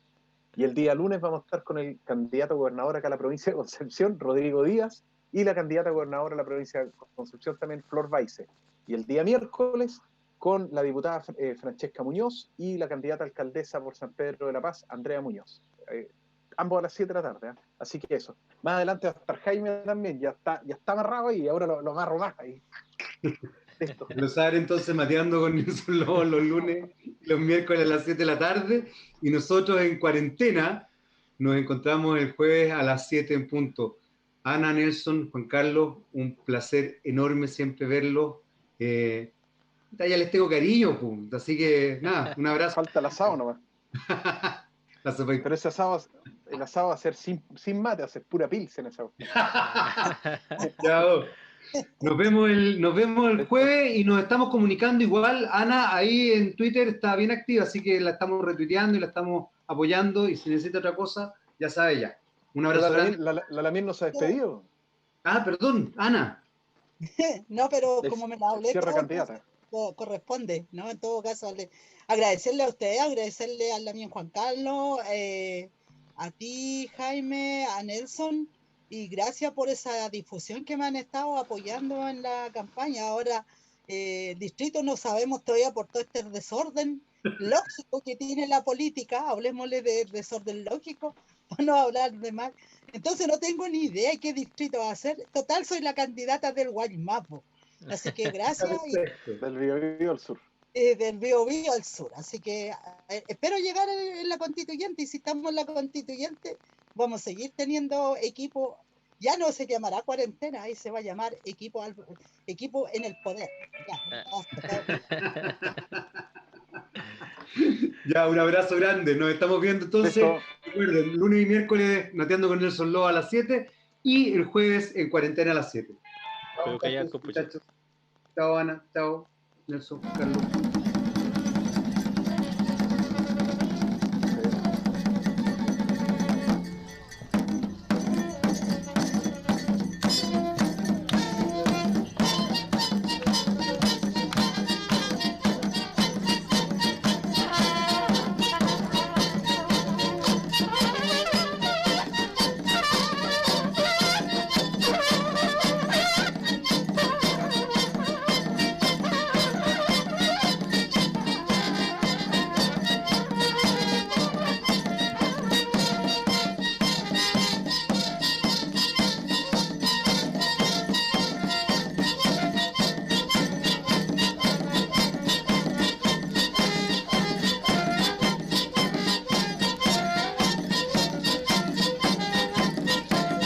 y el día lunes vamos a estar con el candidato a gobernador acá a la provincia de Concepción, Rodrigo Díaz, y la candidata a gobernadora a la provincia de Concepción también, Flor Baise. Y el día miércoles con la diputada Francesca Muñoz y la candidata a alcaldesa por San Pedro de la Paz, Andrea Muñoz. Ambos a las 7 de la tarde. Así que eso. Más adelante va a estar Jaime también, ya está amarrado y ahora lo amarro más ahí. Listo. Lo saben entonces, Mateando con Nelson Lobos los lunes, los miércoles a las 7 de la tarde, y nosotros en cuarentena nos encontramos el jueves a las 7 en punto. Ana, Nelson, Juan Carlos, un placer enorme siempre verlos. Ya les tengo cariño, pues. Así que nada, un abrazo. Falta el asado nomás. Pero ese asado, el asado va a ser sin mate, va a ser pura pilsen esa. Chao. Nos vemos el jueves y nos estamos comunicando igual. Ana ahí en Twitter está bien activa, así que la estamos retuiteando y la estamos apoyando, y si necesita otra cosa, ya sabe ya. Un abrazo grande. La Lamien no se ha despedido. Ah, perdón, Ana. No, pero como me la hablé, Cierra candidata. corresponde, ¿no? En todo caso, agradecerle a usted, agradecerle a Lamien Juan Carlos, a ti, Jaime, a Nelson, y gracias por esa difusión que me han estado apoyando en la campaña. Ahora, distrito no sabemos todavía por todo este desorden lógico que tiene la política, hablemosle de desorden lógico, para no hablar de mal. Entonces no tengo ni idea qué distrito va a ser. Total, soy la candidata del Guaymapo. Así que gracias. Del Biobío al sur. Del Biobío al sur. Así que espero llegar en la constituyente, y si estamos en la constituyente, vamos a seguir teniendo equipo. Ya no se llamará cuarentena, ahí se va a llamar equipo en el poder. Ya, un abrazo grande. Nos estamos viendo entonces. Recuerden, lunes y miércoles Noteando con Nelson Loa a las 7 y el jueves en Cuarentena a las 7. Chao, Ana. Chao, Nelson, Carlos.